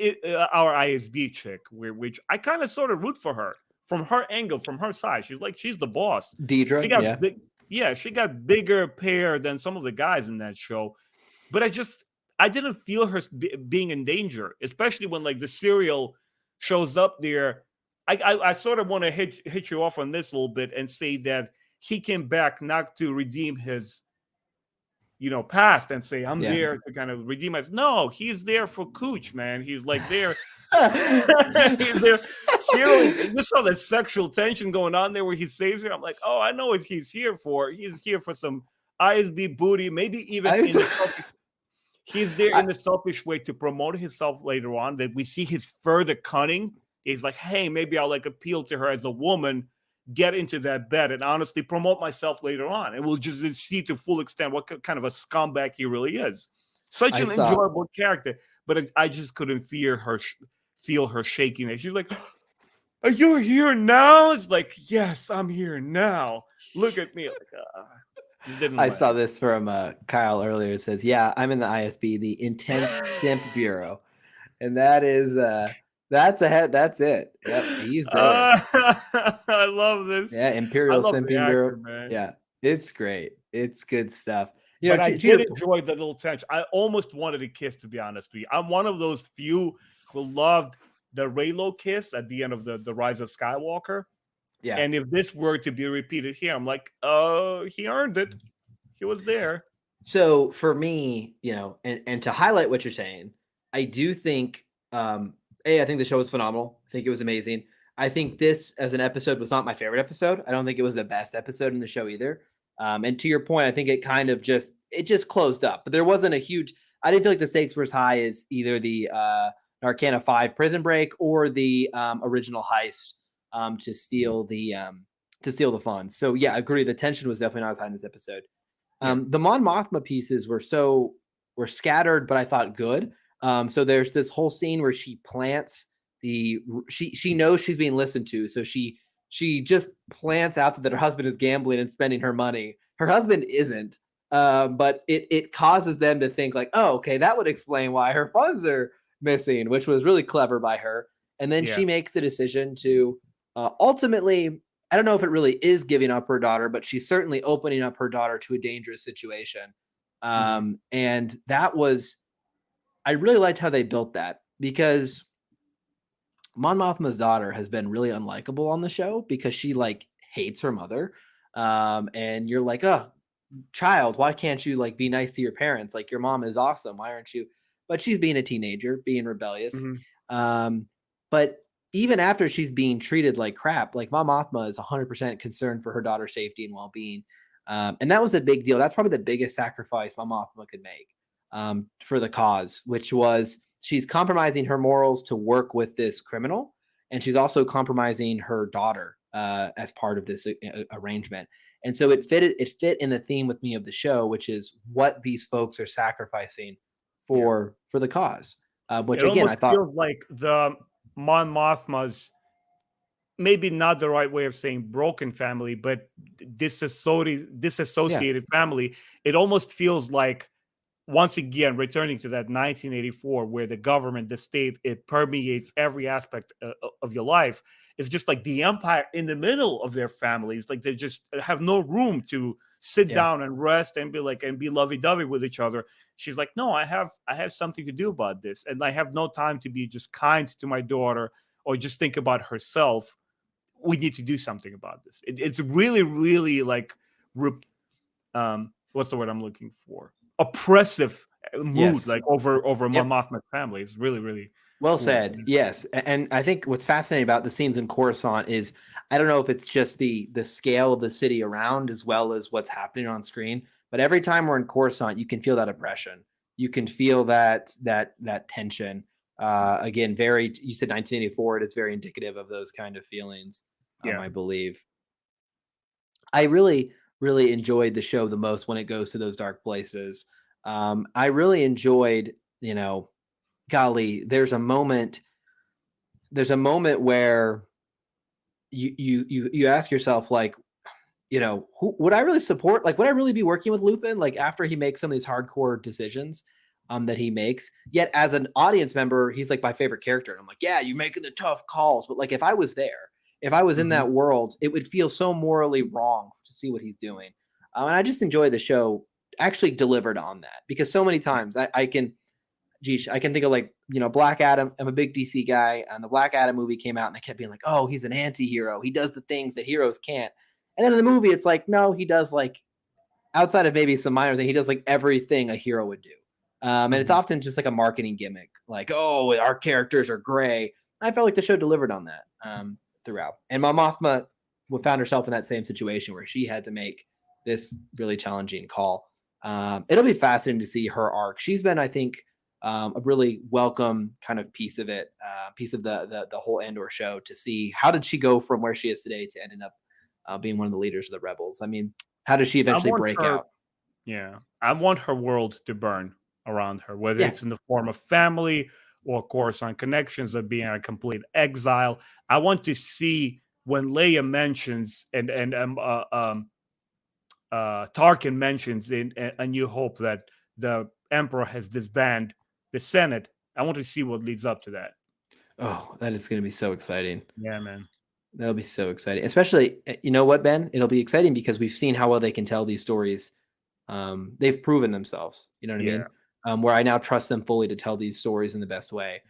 our ISB chick, which I kind of sort of root for her from her angle, from her side. She's the boss. She Deidre, got yeah. yeah, she got bigger pair than some of the guys in that show. But I didn't feel her being in danger, especially when like the serial shows up there. I sort of want to hit you off on this a little bit and say that he came back not to redeem his past and say I'm there to kind of redeem us. No, he's there for Cooch, man. He's like there. He's there. You saw that sexual tension going on there where he saves her. I'm like, oh, I know what he's here for. He's here for some ISB booty, maybe even he's there in the selfish way to promote himself later on, that we see his further cunning. He's like, hey, maybe I'll like appeal to her as a woman, get into that bed, and honestly promote myself later on. And we'll just see to full extent what kind of a scumbag he really is. Such an enjoyable character, but I just couldn't feel her shaking. She's like, are you here now? It's like, yes, I'm here now. Look at me. Like, I saw this from Kyle earlier. It says, yeah, I'm in the ISB, the Intense Simp Bureau. And that is that's it. Yep, he's there. I love this. Yeah, Imperial Simping Bureau. Man. Yeah, it's great. It's good stuff. But I did enjoy the little tension. I almost wanted a kiss, to be honest with you. I'm one of those few who loved the Reylo kiss at the end of the Rise of Skywalker. Yeah. And if this were to be repeated here, I'm like, he earned it. He was there. So for me, and to highlight what you're saying, I do think, I think the show was phenomenal. I think it was amazing. I think this as an episode was not my favorite episode. I don't think it was the best episode in the show either. And to your point, I think it kind of just closed up, but there wasn't I didn't feel like the stakes were as high as either the Narcana 5 prison break or the original heist to steal the funds. So yeah, I agree. The tension was definitely not as high in this episode. The Mon Mothma pieces were scattered, but I thought good. So there's this whole scene where she plants she knows she's being listened to. So she just plants out that her husband is gambling and spending her money. Her husband isn't, but it causes them to think like, oh, okay, that would explain why her funds are missing, which was really clever by her. And then she makes the decision to ultimately, I don't know if it really is giving up her daughter, but she's certainly opening up her daughter to a dangerous situation. And that was I really liked how they built that because Mon Mothma's daughter has been really unlikable on the show because she like hates her mother. And you're like, oh, child, why can't you like be nice to your parents? Like your mom is awesome. Why aren't you? But she's being a teenager, being rebellious. Mhm. Um, but even after she's being treated like crap, like Mom Mothma is 100% concerned for her daughter's safety and well-being. And that was a big deal. That's probably the biggest sacrifice Mom Mothma could make for the cause, which was she's compromising her morals to work with this criminal, and she's also compromising her daughter as part of this arrangement. And so it fit in the theme with me of the show, which is what these folks are sacrificing Yeah. for the cause. Which It again, I almost thought, feels like the Mon Mothma's, maybe not the right way of saying broken family, but yeah, disassociated family. It almost feels like, once again, returning to that 1984, where the government, the state, it permeates every aspect of your life. It's just like the empire in the middle of their families. Like they just have no room to sit yeah, down and rest and be like and be lovey-dovey with each other. She's like, no, I have something to do about this, and I have no time to be just kind to my daughter or just think about herself. We need to do something about this. It's really, really like, what's the word I'm looking for? Oppressive mood, yes, like over Mon yep. Mothma's family. It's really, really Well cool. said. Yes, and I think what's fascinating about the scenes in Coruscant is I don't know if it's just the scale of the city around as well as what's happening on screen, but every time we're in Coruscant, you can feel that oppression. You can feel that tension. Again, very you said 1984. It is very indicative of those kind of feelings. Yeah. I believe. I really enjoyed the show the most when it goes to those dark places. I really enjoyed, golly, there's a moment where you ask yourself like, who would I really support? Like, would I really be working with Luthen? Like after he makes some of these hardcore decisions that he makes. Yet as an audience member, he's like my favorite character. And I'm like, yeah, you're making the tough calls. But like if I was there, if I was in Mhm. that world, it would feel so morally wrong to see what he's doing. And I just enjoy the show actually delivered on that because so many times I can geez, I can think of like, Black Adam. I'm a big DC guy, and the Black Adam movie came out, and they kept being like, "Oh, he's an anti-hero. He does the things that heroes can't." And then in the movie, it's like, no, he does like outside of maybe some minor thing, he does like everything a hero would do. And it's Mhm. often just like a marketing gimmick, like, "Oh, our characters are gray." I felt like the show delivered on that throughout. And Mon Mothma found herself in that same situation where she had to make this really challenging call. It'll be fascinating to see her arc. She's been, I think, a really welcome kind of piece of it, piece of the whole Andor show to see how did she go from where she is today to ending up being one of the leaders of the rebels. I mean, how does she I eventually want break her out? Yeah. I want her world to burn around her, whether Yeah, it's in the form of family or Coruscant connections or being a complete exile. I want to see when Leia mentions and Tarkin mentions in A New Hope that the Emperor has disbanded the Senate. I want to see what leads up to that. oh, that is going to be so exciting. Yeah, man. That'll be so exciting. Especially, you know what, Ben? It'll be exciting because we've seen how well they can tell these stories. They've proven themselves. You know what I Yeah. mean? Where I now trust them fully to tell these stories in the best way.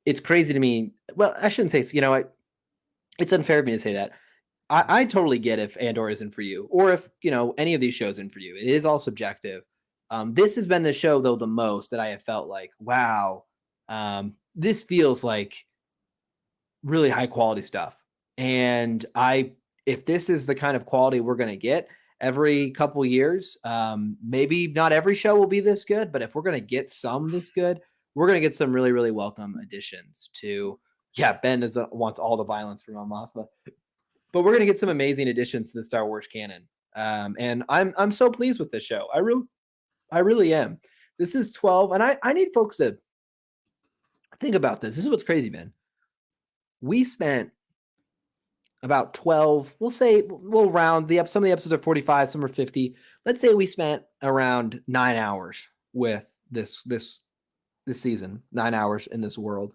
It's crazy to me. Well, I shouldn't say. It's unfair of me to say that. I totally get if Andor isn't for you, or if any of these shows isn't for you. It is all subjective. This has been the show though the most that I have felt like, wow, this feels like really high quality stuff. And if this is the kind of quality we're going to get every couple years, maybe not every show will be this good, but if we're going to get some this good, we're going to get some really, really welcome additions to. Yeah, Ben wants all the violence from Mothma, but we're going to get some amazing additions to the Star Wars canon. And I'm so pleased with this show. I really am. This is 12, and I need folks to think about this. This is what's crazy, man. We spent about 12, we'll say we'll round some of the episodes are 45, some are 50. Let's say we spent around 9 hours with this season, 9 hours in this world.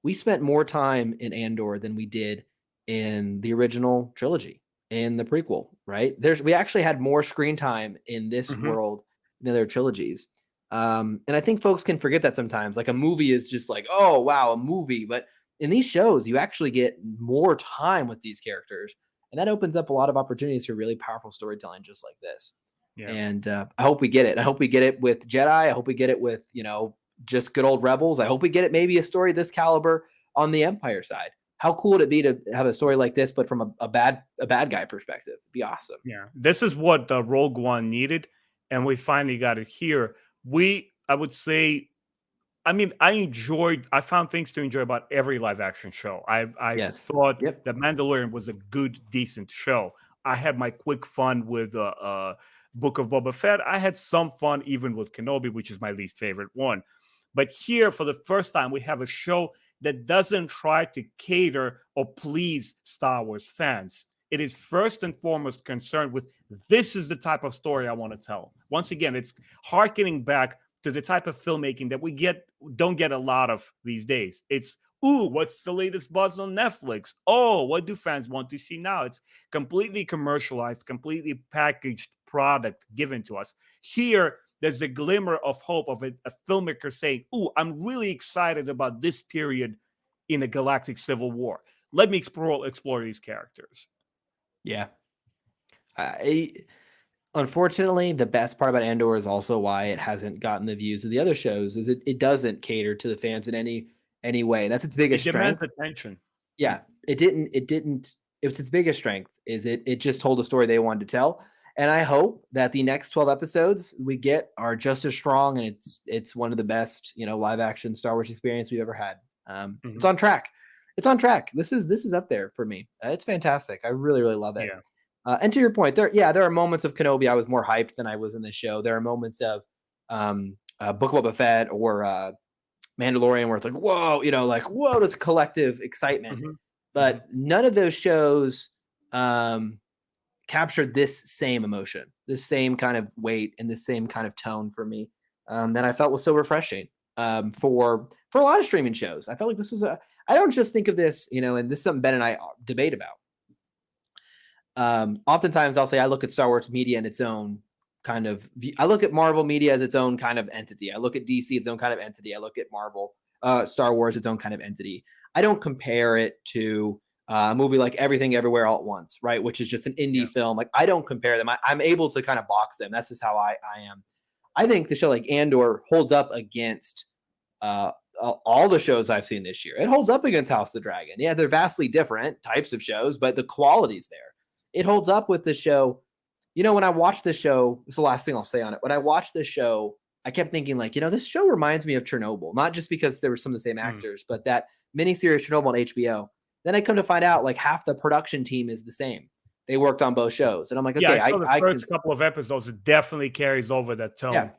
We spent more time in Andor than we did in the original trilogy, in the prequel, right? We actually had more screen time in this Mhm. world than their trilogies. And I think folks can forget that sometimes. Like a movie is just like, oh wow, a movie. But in these shows, you actually get more time with these characters, and that opens up a lot of opportunities for really powerful storytelling, just like this. Yeah. And I hope we get it. I hope we get it with Jedi. I hope we get it with just good old Rebels. I hope we get it maybe a story this caliber on the Empire side. How cool would it be to have a story like this, but from a bad guy perspective? It'd be awesome. Yeah, this is what the Rogue One needed, and we finally got it here. I would say, I mean, I found things to enjoy about every live action show. I Yes. thought Yep. The Mandalorian was a good, decent show. I had my quick fun with Book of Boba Fett. I had some fun even with Kenobi, which is my least favorite one. But here, for the first time, we have a show that doesn't try to cater or please Star Wars fans. It is first and foremost concerned with this is the type of story I want to tell. Once again, it's harkening back to the type of filmmaking that we don't get a lot of these days. It's, ooh, what's the latest buzz on Netflix? Oh, what do fans want to see now? It's completely commercialized, completely packaged product given to us. Here, there's a glimmer of hope of a filmmaker saying, ooh, I'm really excited about this period in a galactic civil war. Let me explore these characters. Yeah. Unfortunately, the best part about Andor is also why it hasn't gotten the views of the other shows. Is it doesn't cater to the fans in any way. That's its biggest It demands strength. attention. Yeah, it didn't. It's its biggest strength. Is it just told a story they wanted to tell. And I hope that the next 12 episodes we get are just as strong, and it's one of the best live action Star Wars experience we've ever had. It's on track. It's on track. This is up there for me. It's fantastic. I really love it. Yeah. And to your point, there are moments of Kenobi I was more hyped than I was in this show. There are moments of Book of Boba Fett or Mandalorian where it's like, whoa, like, whoa, this collective excitement. But none of those shows captured this same emotion, this same kind of weight, and this same kind of tone for me that I felt was so refreshing for a lot of streaming shows. I felt like this was I don't just think of this, and this is something Ben and I debate about. Oftentimes I'll say I look at Star Wars media in its own kind of I look at Marvel media as its own kind of entity. I look at DC its own kind of entity. I look at Marvel, Star Wars its own kind of entity. I don't compare it to a movie like Everything Everywhere All at Once, right? Which is just an indie film. Like I don't compare them. I'm able to kind of box them. That's just how I am. I think the show like Andor holds up against all the shows I've seen this year. It holds up against House of the Dragon. Yeah, they're vastly different types of shows, but the quality's there. It holds up with the show. When I watched this show, it's the last thing I'll say on it. When I watched this show, I kept thinking like, this show reminds me of Chernobyl, not just because there were some of the same actors, but that miniseries Chernobyl on HBO. Then I come to find out like half the production team is the same. They worked on both shows. And I'm like, okay, I saw the first couple of episodes. It definitely carries over that tone. Yeah.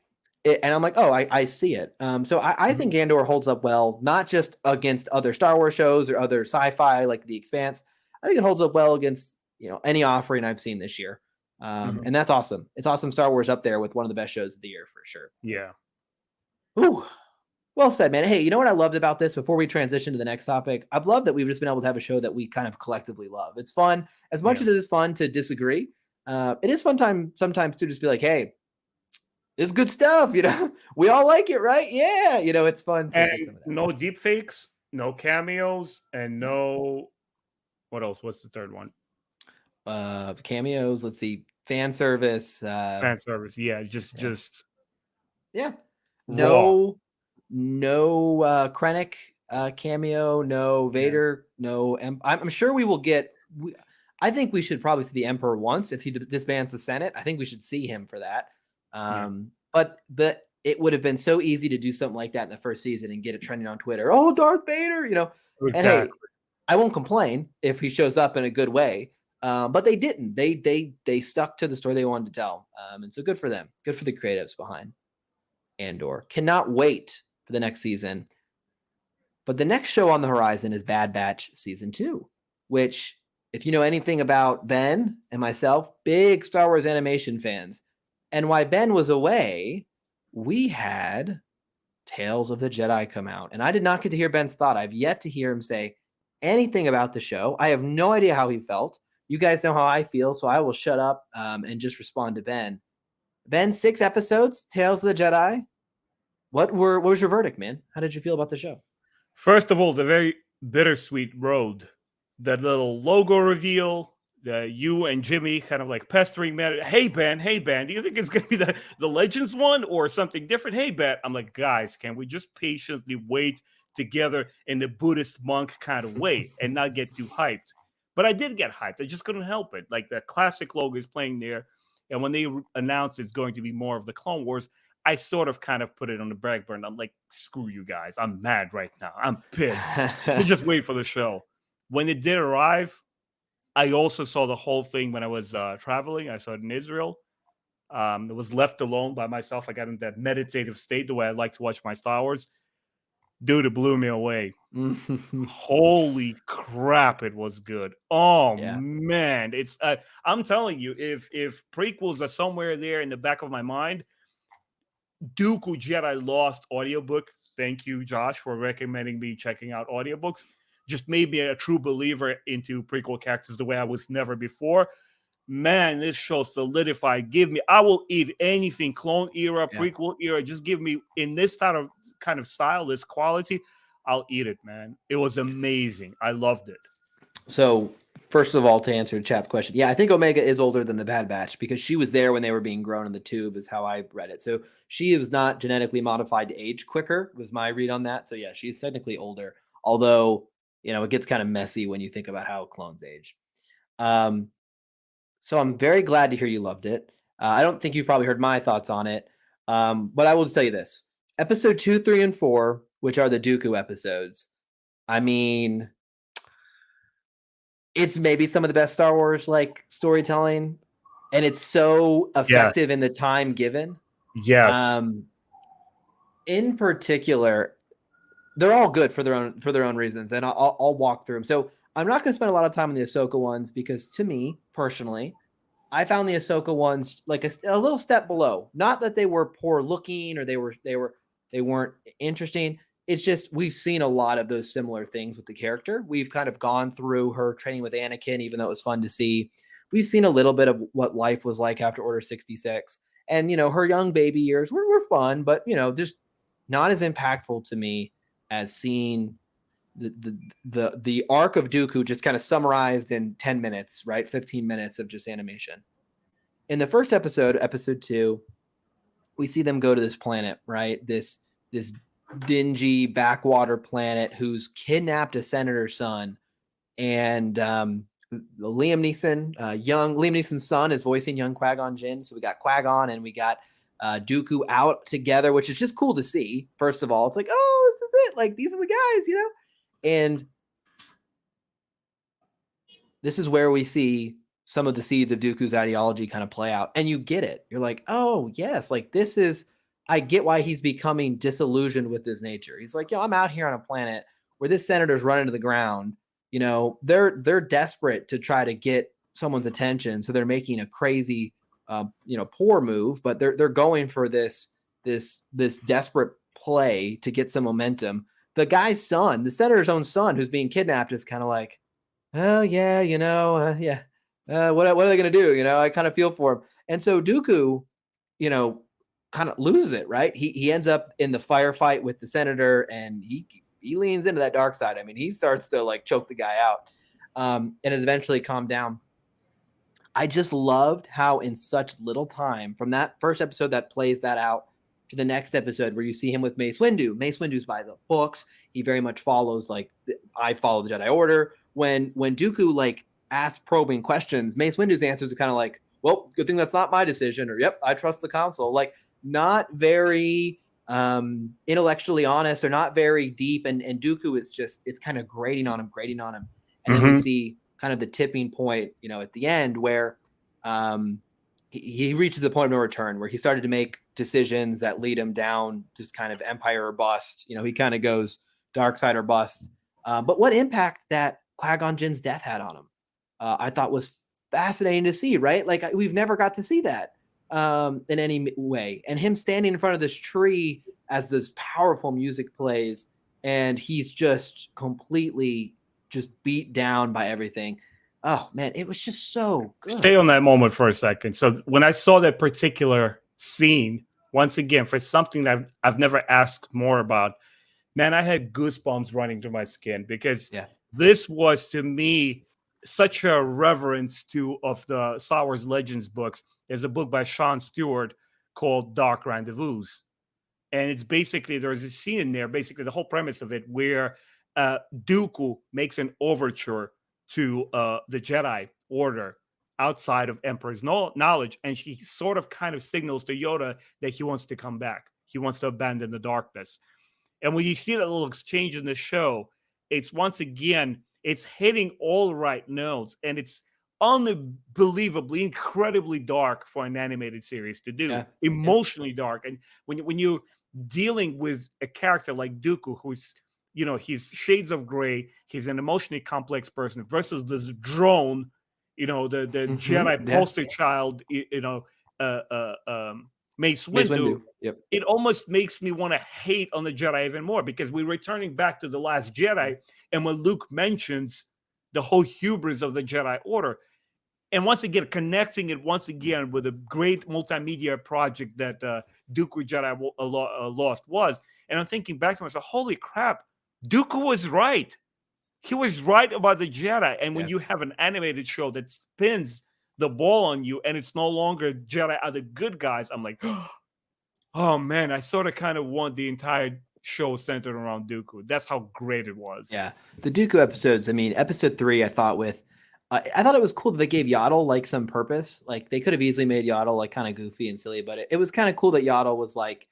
And I'm like, oh, I see it. So I think Andor holds up well, not just against other Star Wars shows or other sci-fi like The Expanse. I think it holds up well against any offering I've seen this year. And that's awesome. It's awesome. Star Wars up there with one of the best shows of the year for sure. Yeah. Ooh, well said, man. Hey, you know what I loved about this before we transition to the next topic? I've loved that we've just been able to have a show that we kind of collectively love. It's fun. As much as it is fun to disagree, it is fun time sometimes to just be like, hey, it's good stuff. We all like it, right? Yeah. It's fun to get some of that. No deep fakes, no cameos, and no, what else? What's the third one? Cameos. Let's see. Fan service. Fan service. Yeah. Just. Yeah. No Krennic cameo. No Vader. Yeah. No. I'm sure we will get. I think we should probably see the Emperor once if he disbands the Senate. I think we should see him for that. But it would have been so easy to do something like that in the first season and get it trending on Twitter. Oh, Darth Vader, Exactly. And hey, I won't complain if he shows up in a good way. But they didn't. They stuck to the story they wanted to tell. And so good for them. Good for the creatives behind Andor. Cannot wait for the next season. But the next show on the horizon is Bad Batch Season 2, which, if you know anything about Ben and myself, big Star Wars animation fans. And while Ben was away, we had Tales of the Jedi come out. And I did not get to hear Ben's thought. I've yet to hear him say anything about the show. I have no idea how he felt. You guys know how I feel, so I will shut up and just respond to Ben. Ben, 6 episodes, Tales of the Jedi. what was your verdict, man? How did you feel about the show? First of all, the very bittersweet road, that little logo reveal, you and Jimmy kind of like pestering man. Hey Ben, do you think it's gonna be the Legends one or something different? Hey Ben, I'm like, guys, can we just patiently wait together in the Buddhist monk kind of way and not get too hyped? But I did get hyped. I just couldn't help it. Like the classic logo is playing there, and when they announced it's going to be more of the Clone Wars, I sort of kind of put it on the back burner. I'm like, screw you guys. I'm mad right now. I'm pissed. We'll just wait for the show. When it did arrive, I also saw the whole thing when I was traveling. I saw it in Israel. It was left alone by myself. I got in that meditative state, the way I like to watch my Star Wars. Dude, it blew me away. Holy crap, it was good. Oh Yeah. man, it's I'm telling you, if prequels are somewhere there in the back of my mind, Dooku Jedi Lost audiobook. Thank you, Josh, for recommending me checking out audiobooks. Just made me a true believer into prequel characters the way I was never before. Man, this show solidified. I will eat anything, clone era, Yeah. prequel era. Just give me in this kind of style, this quality. I'll eat it, man. It was amazing. I loved it. So, first of all, to answer chat's question, yeah, I think Omega is older than the Bad Batch because she was there when they were being grown in the tube, is how I read it. So she was not genetically modified to age quicker, was my read on that. So yeah, she's technically older, although it gets kind of messy when you think about how clones age. So I'm very glad to hear you loved it. I don't think you've probably heard my thoughts on it, but I will just tell you this: episode 2, 3, and 4, which are the Dooku episodes. I mean, it's maybe some of the best Star Wars like storytelling, and it's so effective in the time given. Yes. In particular, they're all good for their own reasons, and I'll walk through them. So I'm not going to spend a lot of time on the Ahsoka ones because, to me personally, I found the Ahsoka ones like a little step below. Not that they were poor looking or they weren't interesting. It's just we've seen a lot of those similar things with the character. We've kind of gone through her training with Anakin, even though it was fun to see. We've seen a little bit of what life was like after Order 66. And, her young baby years were fun, but, just not as impactful to me as seeing the arc of Dooku just kind of summarized in 10 minutes, right? 15 minutes of just animation. In the first episode, episode 2, we see them go to this planet, right? This dingy backwater planet who's kidnapped a senator's son, and Liam Neeson's son is voicing young Qui-Gon Jinn. So we got Qui-Gon and we got Dooku out together, which is just cool to see. First of all, it's like, oh, this is it. Like, these are the guys, And this is where we see some of the seeds of Dooku's ideology kind of play out. And you get it. You're like, oh, yes, like I get why he's becoming disillusioned with his nature. He's like, I'm out here on a planet where this senator's running to the ground. They're desperate to try to get someone's attention. So they're making a crazy, poor move, but they're going for this desperate play to get some momentum. The guy's son, the senator's own son, who's being kidnapped, is kind of like, oh yeah, what are they going to do? I kind of feel for him. And so Dooku, kind of loses it, right? He ends up in the firefight with the senator, and he leans into that dark side. I mean, he starts to like choke the guy out, and is eventually calmed down. I just loved how in such little time, from that first episode that plays that out to the next episode where you see him with Mace Windu. Mace Windu's by the books. He very much follows I follow the Jedi Order. When Dooku like asks probing questions, Mace Windu's answers are kind of like, well, good thing that's not my decision, or yep, I trust the council. Like, not very intellectually honest, or not very deep. And Dooku is just, it's kind of grating on him. And then we see kind of the tipping point, at the end where he reaches the point of no return, where he started to make decisions that lead him down just kind of empire or bust. He kind of goes dark side or bust. But what impact that Qui-Gon Jinn's death had on him, I thought was fascinating to see, right? Like, we've never got to see that in any way. And him standing in front of this tree as this powerful music plays, and he's just completely just beat down by everything. Oh man, it was just so good. Stay on that moment for a second. So when I saw that particular scene, once again, for something that I've never asked more about, man, I had goosebumps running through my skin because Yeah. this was to me such a reverence to of the Star Wars Legends books. There's a book by Sean Stewart called Dark Rendezvous, and it's basically there's a scene in there, basically the whole premise of it, where Dooku makes an overture to the Jedi Order outside of Emperor's knowledge, and he sort of kind of signals to Yoda that he wants to come back. He wants to abandon the darkness. And when you see that little exchange in the show, it's once again, it's hitting all the right notes, and it's unbelievably, incredibly dark for an animated series to do. Yeah. Emotionally dark, and when you're dealing with a character like Dooku, who's he's shades of gray, he's an emotionally complex person versus this drone, the Jedi Yeah. poster child, uh, uh, um, Mace Mace Windu. Windu. Yep. It almost makes me want to hate on the Jedi even more because we're returning back to the Last Jedi, and when Luke mentions the whole hubris of the Jedi Order, and once again connecting it once again with a great multimedia project that Dooku Jedi Lost was, and I'm thinking back to myself, holy crap, Dooku was right. He was right about the Jedi, and when Yeah. you have an animated show that spins the ball on you, and it's no longer Jedi are the good guys, I'm like, oh man, I sort of kind of want the entire show centered around Dooku. That's how great it was. Yeah. The Dooku episodes, I mean, episode 3, I thought I thought it was cool that they gave Yaddle like some purpose. Like they could have easily made Yaddle like kind of goofy and silly, but it was kind of cool that Yaddle was like,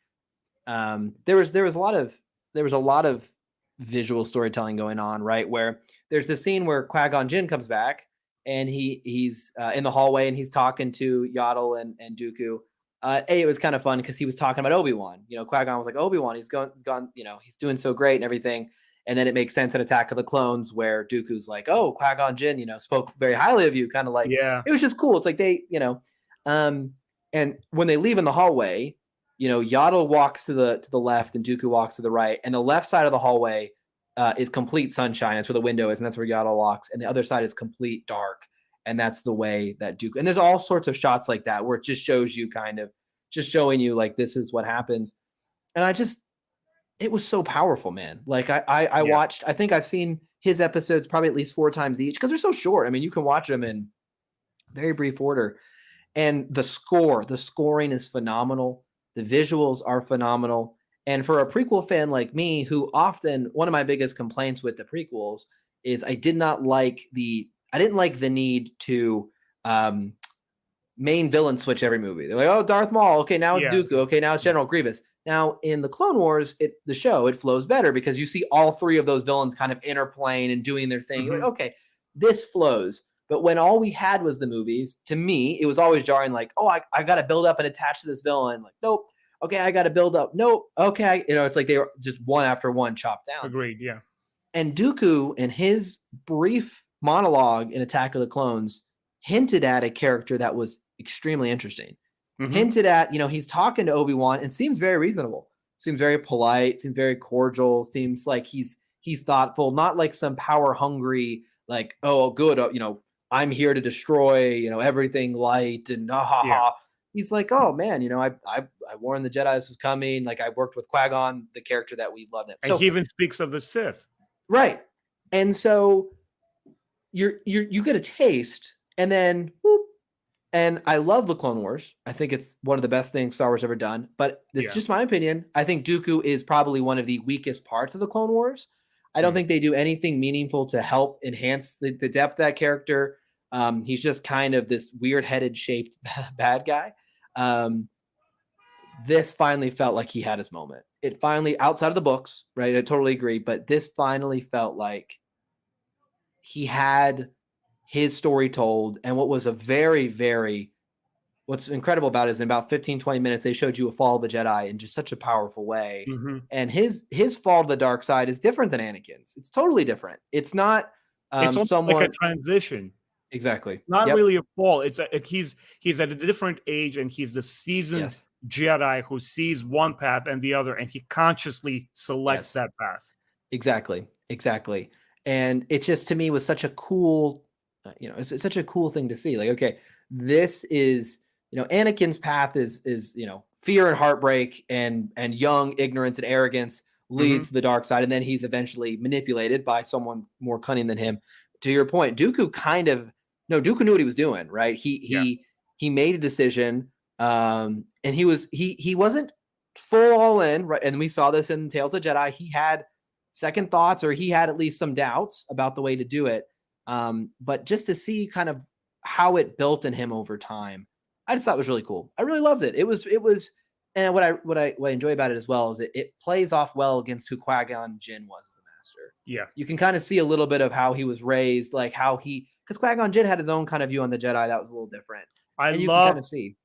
there was a lot of visual storytelling going on, right? Where there's the scene where Qui-Gon Jinn comes back and he's in the hallway and he's talking to Yaddle and Dooku. It was kind of fun because he was talking about Obi-Wan. Qui-Gon was like, Obi-Wan, he's gone, he's doing so great and everything. And then it makes sense in Attack of the Clones where Dooku's like, oh, Qui-Gon Jinn, spoke very highly of you, kind of like, Yeah. it was just cool. It's like and when they leave in the hallway, Yaddle walks to the left and Dooku walks to the right, and the left side of the hallway is complete sunshine. That's where the window is, and that's where Yaddle walks, and the other side is complete dark, and that's the way that Dooku. And there's all sorts of shots like that where it just shows you just showing you like this is what happens, and it was so powerful, man. Like I watched. I think I've seen his episodes probably at least 4 times each because they're so short. I mean, you can watch them in very brief order, and the scoring is phenomenal. The visuals are phenomenal. And for a prequel fan like me, who often one of my biggest complaints with the prequels is I didn't like the need to main villain switch every movie. They're like, oh, Darth Maul, okay, now it's Dooku, okay, now it's General Grievous. Now in the Clone Wars, the show, it flows better because you see all 3 of those villains kind of interplaying and doing their thing. You're like, okay, this flows. But when all we had was the movies, to me, it was always jarring. Like, oh, I got to build up and attach to this villain. Like, nope. Okay, I got to build up. Nope. Okay, it's like they were just one after one chopped down. Agreed. Yeah. And Dooku, in his brief monologue in Attack of the Clones, hinted at a character that was extremely interesting. Hinted at, he's talking to Obi-Wan and seems very reasonable. Seems very polite. Seems very cordial. Seems like he's thoughtful. Not like some power hungry. Like, oh, good. I'm here to destroy, everything light and He's like, oh man, I warned the Jedi this was coming. Like I worked with Qui-Gon, the character that we loved. And he even speaks of the Sith. Right. And so you get a taste and then whoop. And I love the Clone Wars. I think it's one of the best things Star Wars ever done. But it's just my opinion. I think Dooku is probably one of the weakest parts of the Clone Wars. I don't think they do anything meaningful to help enhance the depth of that character. He's just kind of this weird-headed shaped bad guy. This finally felt like he had his moment. It finally, outside of the books, right? I totally agree. But this finally felt like he had his story told. And what was a very, very, what's incredible about it is in about 15, 20 minutes, they showed you a fall of the Jedi in just such a powerful way. And his fall to the dark side is different than Anakin's. It's totally different. It's not it's someone like a transition. Exactly. Not really a fall. He's at a different age, and he's the seasoned Jedi who sees one path and the other, and he consciously selects that path. Exactly. And it just to me was such a cool, it's such a cool thing to see. Like, okay, this is, Anakin's path is fear and heartbreak and young ignorance and arrogance Hmm. leads to the dark side, and then he's eventually manipulated by someone more cunning than him. To your point, Dooku kind of no, Dooku knew what he was doing, right? Yeah. He made a decision, and he wasn't full all in, right? And we saw this in Tales of Jedi. He had second thoughts, or he had at least some doubts about the way to do it. But just to see kind of how it built in him over time, I just thought it was really cool. I really loved it. It was, and what I enjoy about it as well is it plays off well against who Qui-Gon Jinn was as a master. Yeah. You can kind of see a little bit of how he was raised, like how because Qui-Gon Jinn had his own kind of view on the Jedi that was a little different, I and you can kind love of see,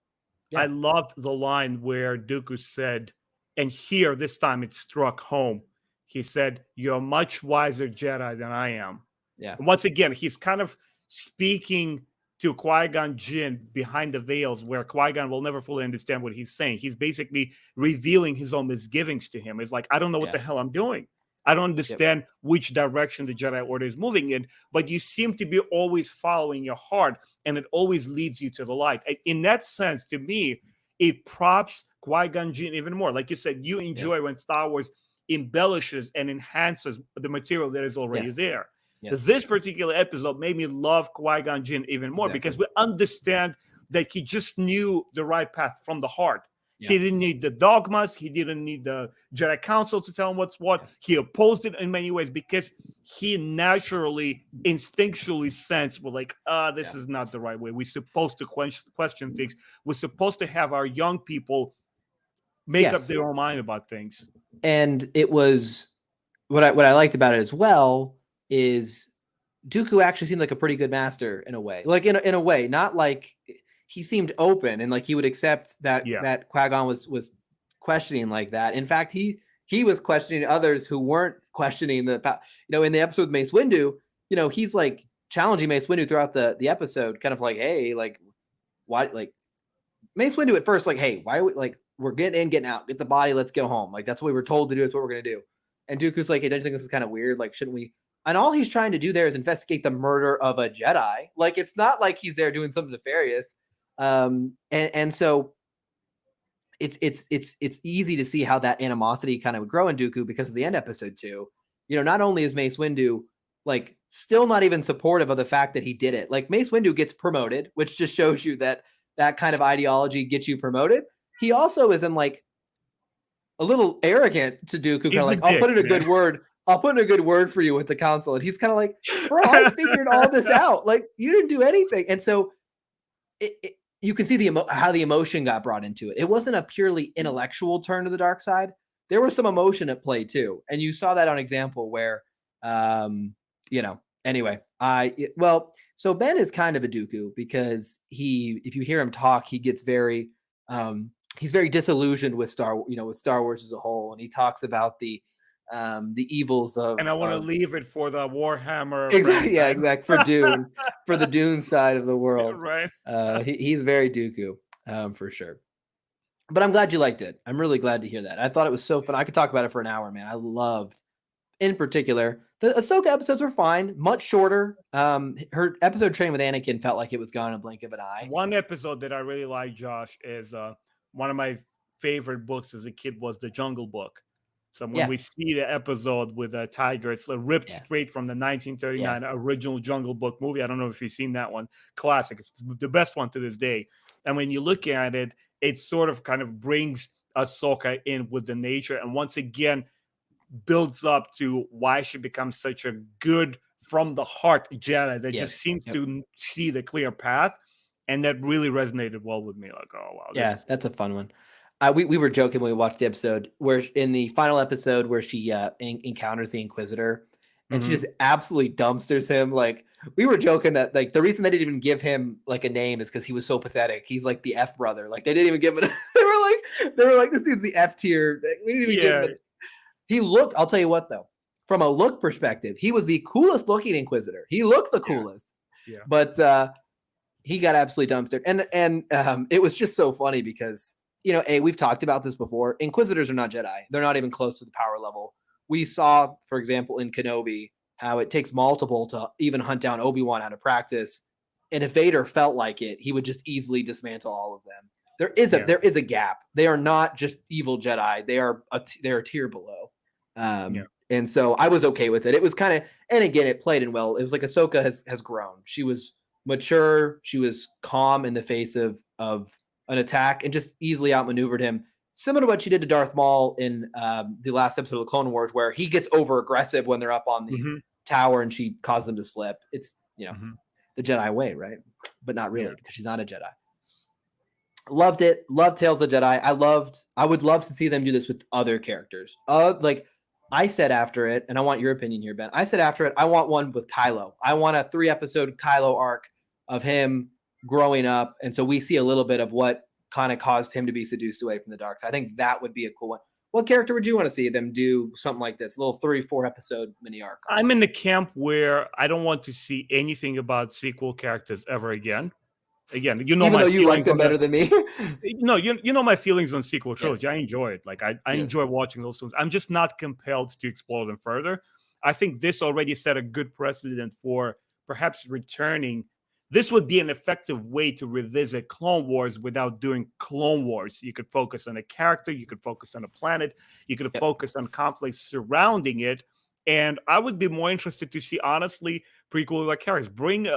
I yeah, loved the line where Dooku said, and here this time it struck home. He said, "You're a much wiser Jedi than I am." yeah, And once again, he's kind of speaking to Qui-Gon Jinn behind the veils, where Qui-Gon will never fully understand what he's saying. He's basically revealing his own misgivings to him. It's like, I don't know what yeah, the hell I'm doing. I don't yep, understand which direction the Jedi Order is moving in, but you seem to be always following your heart, and it always leads you to the light. In that sense, to me, it props Qui-Gon Jinn even more. Like you said, you yep, enjoy when Star Wars embellishes and enhances the material that is already yes, there. yes, This particular episode made me love Qui-Gon Jinn even more because exactly, we understand that he just knew the right path from the heart. yeah, He didn't need the dogmas. He didn't need the Jedi Council to tell him what's what. yeah, He opposed it in many ways because he naturally, instinctually sensed, well, like, this yeah, is not the right way. We're supposed to question things. We're supposed to have our young people make up yes, their own mind about things. and it was what I liked about it as well is Dooku actually seemed like a pretty good master in a way. Like in a way, not like he seemed open and like he would accept that Yeah. Qui-Gon was questioning like that. In fact, he was questioning others who weren't questioning in the episode with Mace Windu, he's like challenging Mace Windu throughout the episode, kind of like, hey, like why, like Mace Windu at first, like, hey, why are we like we're getting in, getting out, get the body, let's go home. Like that's what we were told to do. That's what we're gonna do. And Dooku's like, hey, don't you think this is kind of weird? Like, shouldn't we? And all he's trying to do there is investigate the murder of a Jedi. Like, it's not like he's there doing something nefarious. And so it's easy to see how that animosity kind of would grow in Dooku because of the end episode 2. Not only is Mace Windu like still not even supportive of the fact that he did it. Like Mace Windu gets promoted, which just shows you that that kind of ideology gets you promoted. He also isn't like a little arrogant to Dooku, kind He's of the like, I'll dick, put in a man. good word. I'll put in a good word for you with the council. And he's kind of like, bro, I figured all this out. Like, you didn't do anything. And so you can see how the emotion got brought into it. It wasn't a purely intellectual turn to the dark side. There was some emotion at play too. And you saw that on example where, anyway, so Ben is kind of a Dooku because if you hear him talk, he gets very, he's very disillusioned with with Star Wars as a whole. And he talks about the evils of, And I want to leave it for the Warhammer exactly, yeah, franchise. exactly, for the Dune side of the world. Right? He's very Dooku, for sure. But I'm glad you liked it. I'm really glad to hear that. I thought it was so fun. I could talk about it for an hour, man. I loved, in particular, the Ahsoka episodes were fine, much shorter. Her episode training with Anakin felt like it was gone in a blink of an eye. One episode that I really like, Josh, is one of my favorite books as a kid was The Jungle Book. So when Yeah, we see the episode with a tiger, it's ripped yeah, straight from the yeah, 1939 original Jungle Book movie. I don't know if you've seen that one. Classic. It's the best one to this day. And when you look at it, it sort of kind of brings Ahsoka in with the nature. And once again, builds up to why she becomes such a good from the heart Jedi that just yes, seems yep. to see the clear path. And that really resonated well with me. Like, oh wow, Yeah, that's a fun one. We were joking when we watched the episode where in the final episode where she encounters the Inquisitor and she Mhm. just absolutely dumpsters him. Like we were joking that like the reason they didn't even give him like a name is because he was so pathetic. He's like the F brother. Like they didn't even give it. They were like this dude's the F tier. We didn't even give him. Yeah, He looked. I'll tell you what though, from a look perspective, he was the coolest looking Inquisitor. He looked the yeah, coolest, yeah. but he got absolutely dumpstered. And it was just so funny because, we've talked about this before. Inquisitors are not Jedi. They're not even close to the power level. We saw, for example, in Kenobi, how it takes multiple to even hunt down Obi-Wan out of practice. And if Vader felt like it, he would just easily dismantle all of them. Yeah. there is a gap. They are not just evil Jedi. They're a tier below. Yeah. And so I was okay with it. It was kind of, and again, it played in well. It was like Ahsoka has grown. She was mature. She was calm in the face of an attack and just easily outmaneuvered him. Similar to what she did to Darth Maul in the last episode of the Clone Wars, where he gets over aggressive when they're up on the Hmm. tower and she causes them to slip. It's Hmm. the Jedi way, right? But not Yeah. really, because she's not a Jedi. Loved it. Loved Tales of the Jedi. I would love to see them do this with other characters. Like I said after it, and I want your opinion here, Ben. I said after it, I want one with Kylo. I want a 3-episode Kylo arc of him growing up. And so we see a little bit of what kind of caused him to be seduced away from the dark side. I think that would be a cool one. What character would you want to see them do something like this? A little 3-4 episode mini arc. I'm in the camp where I don't want to see anything about sequel characters ever again. Again, you know Even my though you like feelings them on better the. than me. No, you know my feelings on sequel trilogy. Yes. I enjoy it. Like I Yes. enjoy watching those films. I'm just not compelled to explore them further. I think this already set a good precedent for perhaps returning. This would be an effective way to revisit Clone Wars without doing Clone Wars. You could focus on a character, you could focus on a planet, you could Yep. focus on conflicts surrounding it. And I would be more interested to see, honestly, prequel like characters. Bring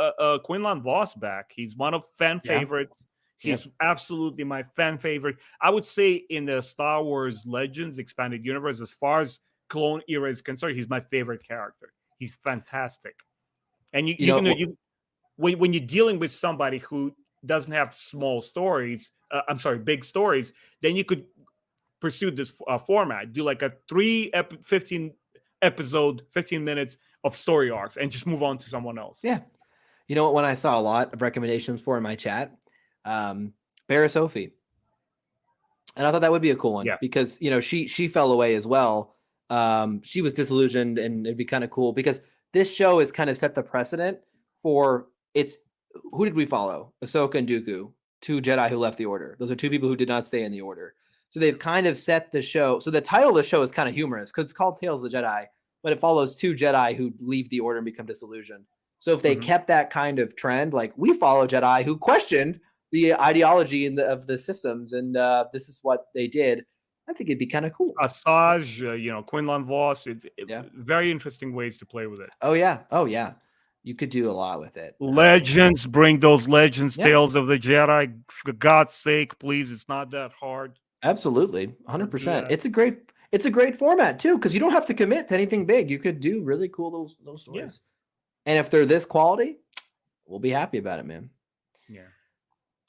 Quinlan Voss back. He's one of fan Yeah. favorites. He's Yep. absolutely my fan favorite. I would say in the Star Wars Legends expanded universe, as far as clone era is concerned, he's my favorite character. He's fantastic. And You know, when you're dealing with somebody who doesn't have small stories, big stories, then you could pursue this format. Do like a 15 episode, 15 minutes of story arcs, and just move on to someone else. yeah. You know what? When I saw a lot of recommendations for in my chat, Barra Sophie, and I thought that would be a cool one Yeah. because she fell away as well. She was disillusioned, and it'd be kind of cool because this show has kind of set the precedent for it's. Who did we follow? Ahsoka and Dooku, 2 Jedi who left the Order. Those are 2 people who did not stay in the Order. So they've kind of set the show. So the title of the show is kind of humorous because it's called Tales of the Jedi, but it follows 2 Jedi who leave the Order and become disillusioned. So if they kept that kind of trend, like we follow Jedi who questioned the ideology of the systems, and this is what they did, I think it'd be kind of cool. Asajj, Quinlan Voss. It's Yeah. very interesting ways to play with it. Oh yeah. You could do a lot with it. Legends, bring those legends, Yeah. Tales of the Jedi. For God's sake, please. It's not that hard. Absolutely, 100%. that. It's a great format too because you don't have to commit to anything big. You could do really cool little stories, and if they're this quality, we'll be happy about it, man. Yeah.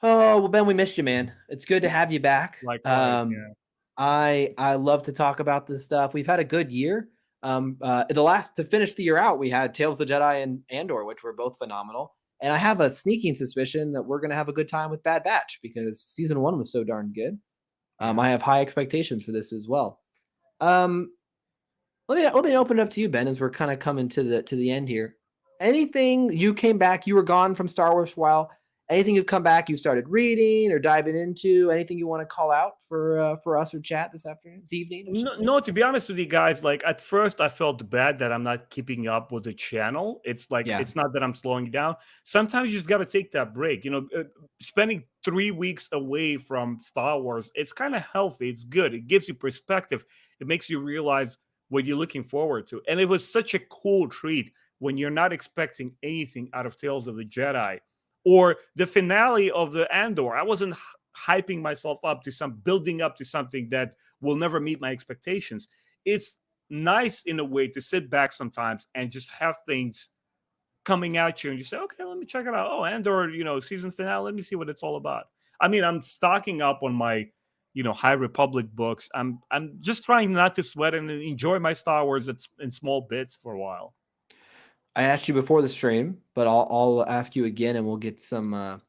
Oh well, Ben, we missed you, man. It's good to have you back. Likewise, yeah. I love to talk about this stuff. We've had a good year. To finish the year out, we had Tales of the Jedi and Andor, which were both phenomenal. And I have a sneaking suspicion that we're gonna have a good time with Bad Batch because season 1 was so darn good. I have high expectations for this as well. Let me open it up to you, Ben, as we're kind of coming to the end here. Anything you came back? You were gone from Star Wars for a while. Anything you've come back, you started reading or diving into? Anything you want to call out for us or chat this evening? No, to be honest with you guys, like at first I felt bad that I'm not keeping up with the channel. It's like it's not that I'm slowing down. Sometimes you just got to take that break. Spending 3 weeks away from Star Wars, it's kind of healthy. It's good. It gives you perspective. It makes you realize what you're looking forward to. And it was such a cool treat when you're not expecting anything out of Tales of the Jedi. Or the finale of the Andor. I wasn't hyping myself up to building up to something that will never meet my expectations. It's nice in a way to sit back sometimes and just have things coming at you and you say, okay, let me check it out. Oh, Andor, season finale. Let me see what it's all about. I mean, I'm stocking up on my, High Republic books. I'm just trying not to sweat and enjoy my Star Wars in small bits for a while. I asked you before the stream, but I'll ask you again, and we'll get some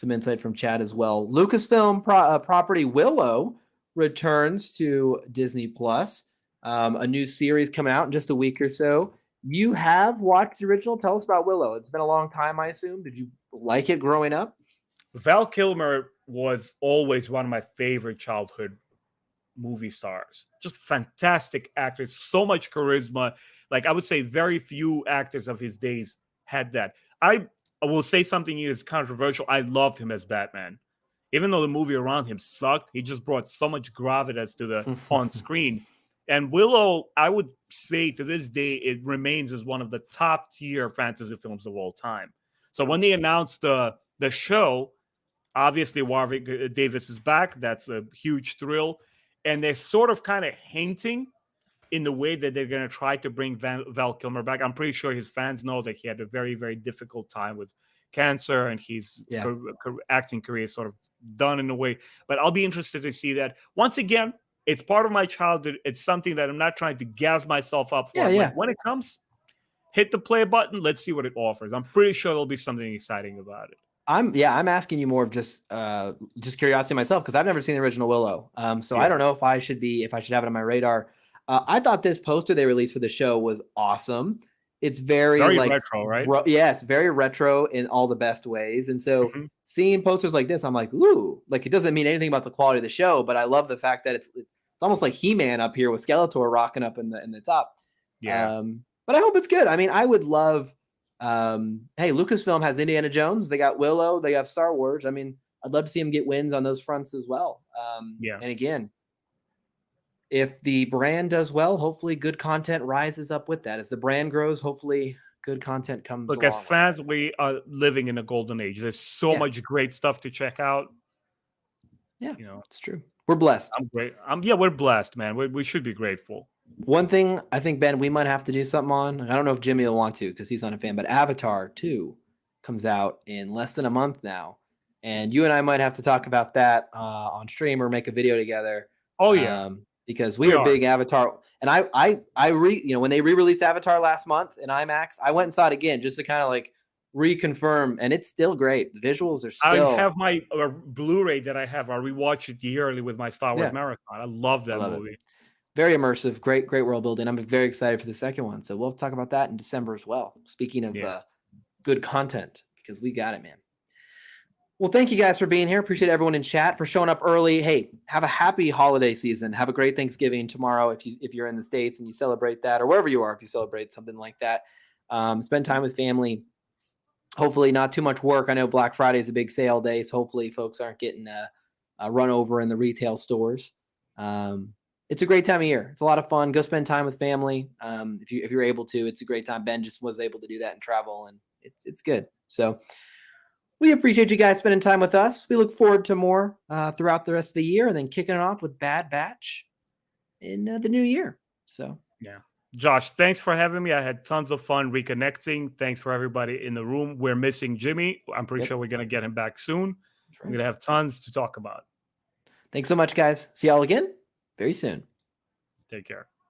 insight from Chad as well. Lucasfilm property Willow returns to Disney Plus. A new series coming out in just a week or so. You have watched the original. Tell us about Willow. It's been a long time, I assume. Did you like it growing up? Val Kilmer was always one of my favorite childhood movie stars. Just fantastic actors, so much charisma. Like I would say very few actors of his days had that. I will say something is controversial. I loved him as Batman. even though the movie around him sucked, he just brought so much gravitas to the on screen. And Willow, I would say to this day, it remains as one of the top tier fantasy films of all time. So when they announced the show, obviously Warwick Davis is back. That's a huge thrill. And they're sort of kind of hinting in the way that they're going to try to bring Val Kilmer back. I'm pretty sure his fans know that he had a very, very difficult time with cancer, and his acting career is sort of done in a way. But I'll be interested to see that. Once again, it's part of my childhood. It's something that I'm not trying to gas myself up for. Like, when it comes, hit the play button. Let's see what it offers. I'm pretty sure there'll be something exciting about it. I'm asking you more of just curiosity myself, because I've never seen the original Willow. So I don't know if I should have it on my radar. I thought this poster they released for the show was awesome. It's very like retro, right? It's very retro in all the best ways. And so seeing posters like this, I'm like, ooh, like it doesn't mean anything about the quality of the show, but I love the fact that it's almost like He-Man up here with Skeletor rocking up in the top. Yeah. But I hope it's good. I mean, I would love. Hey, Lucasfilm has Indiana Jones. They got Willow. They got Star Wars. I mean, I'd love to see them get wins on those fronts as well. And again, if the brand does well, hopefully good content rises up with that. As the brand grows, hopefully good content comes. Look, as fans, we are living in a golden age. There's so much great stuff to check out. Yeah, it's true. We're blessed. I'm great. We're blessed, man. We should be grateful. One thing I think, Ben, we might have to do something on. I don't know if Jimmy will want to because he's not a fan, but Avatar 2 comes out in less than a month now. And you and I might have to talk about that on stream or make a video together. Oh, yeah. Because we are big Avatar. And when they re-released Avatar last month in IMAX, I went and saw it again just to kind of like reconfirm, and it's still great. The visuals are still. I have my Blu-ray that I have. I rewatch it yearly with my Star Wars marathon. I love that movie. Very immersive, great world building. I'm very excited for the second one. So we'll talk about that in December as well. Speaking of good content, because we got it, man. Well, thank you guys for being here. Appreciate everyone in chat for showing up early. Hey, have a happy holiday season. Have a great Thanksgiving tomorrow if you're in the States and you celebrate that, or wherever you are if you celebrate something like that. Spend time with family. Hopefully not too much work. I know Black Friday is a big sale day, so hopefully folks aren't getting run over in the retail stores. It's a great time of year. It's a lot of fun. Go spend time with family. If you're able to, it's a great time. Ben just was able to do that and travel, and it's good. So we appreciate you guys spending time with us. We look forward to more throughout the rest of the year, and then kicking it off with Bad Batch in the new year. So yeah, Josh, thanks for having me. I had tons of fun reconnecting. Thanks for everybody in the room. We're missing Jimmy. I'm pretty sure we're gonna get him back soon. Right. We're gonna have tons to talk about. Thanks so much, guys. See y'all again very soon. Take care.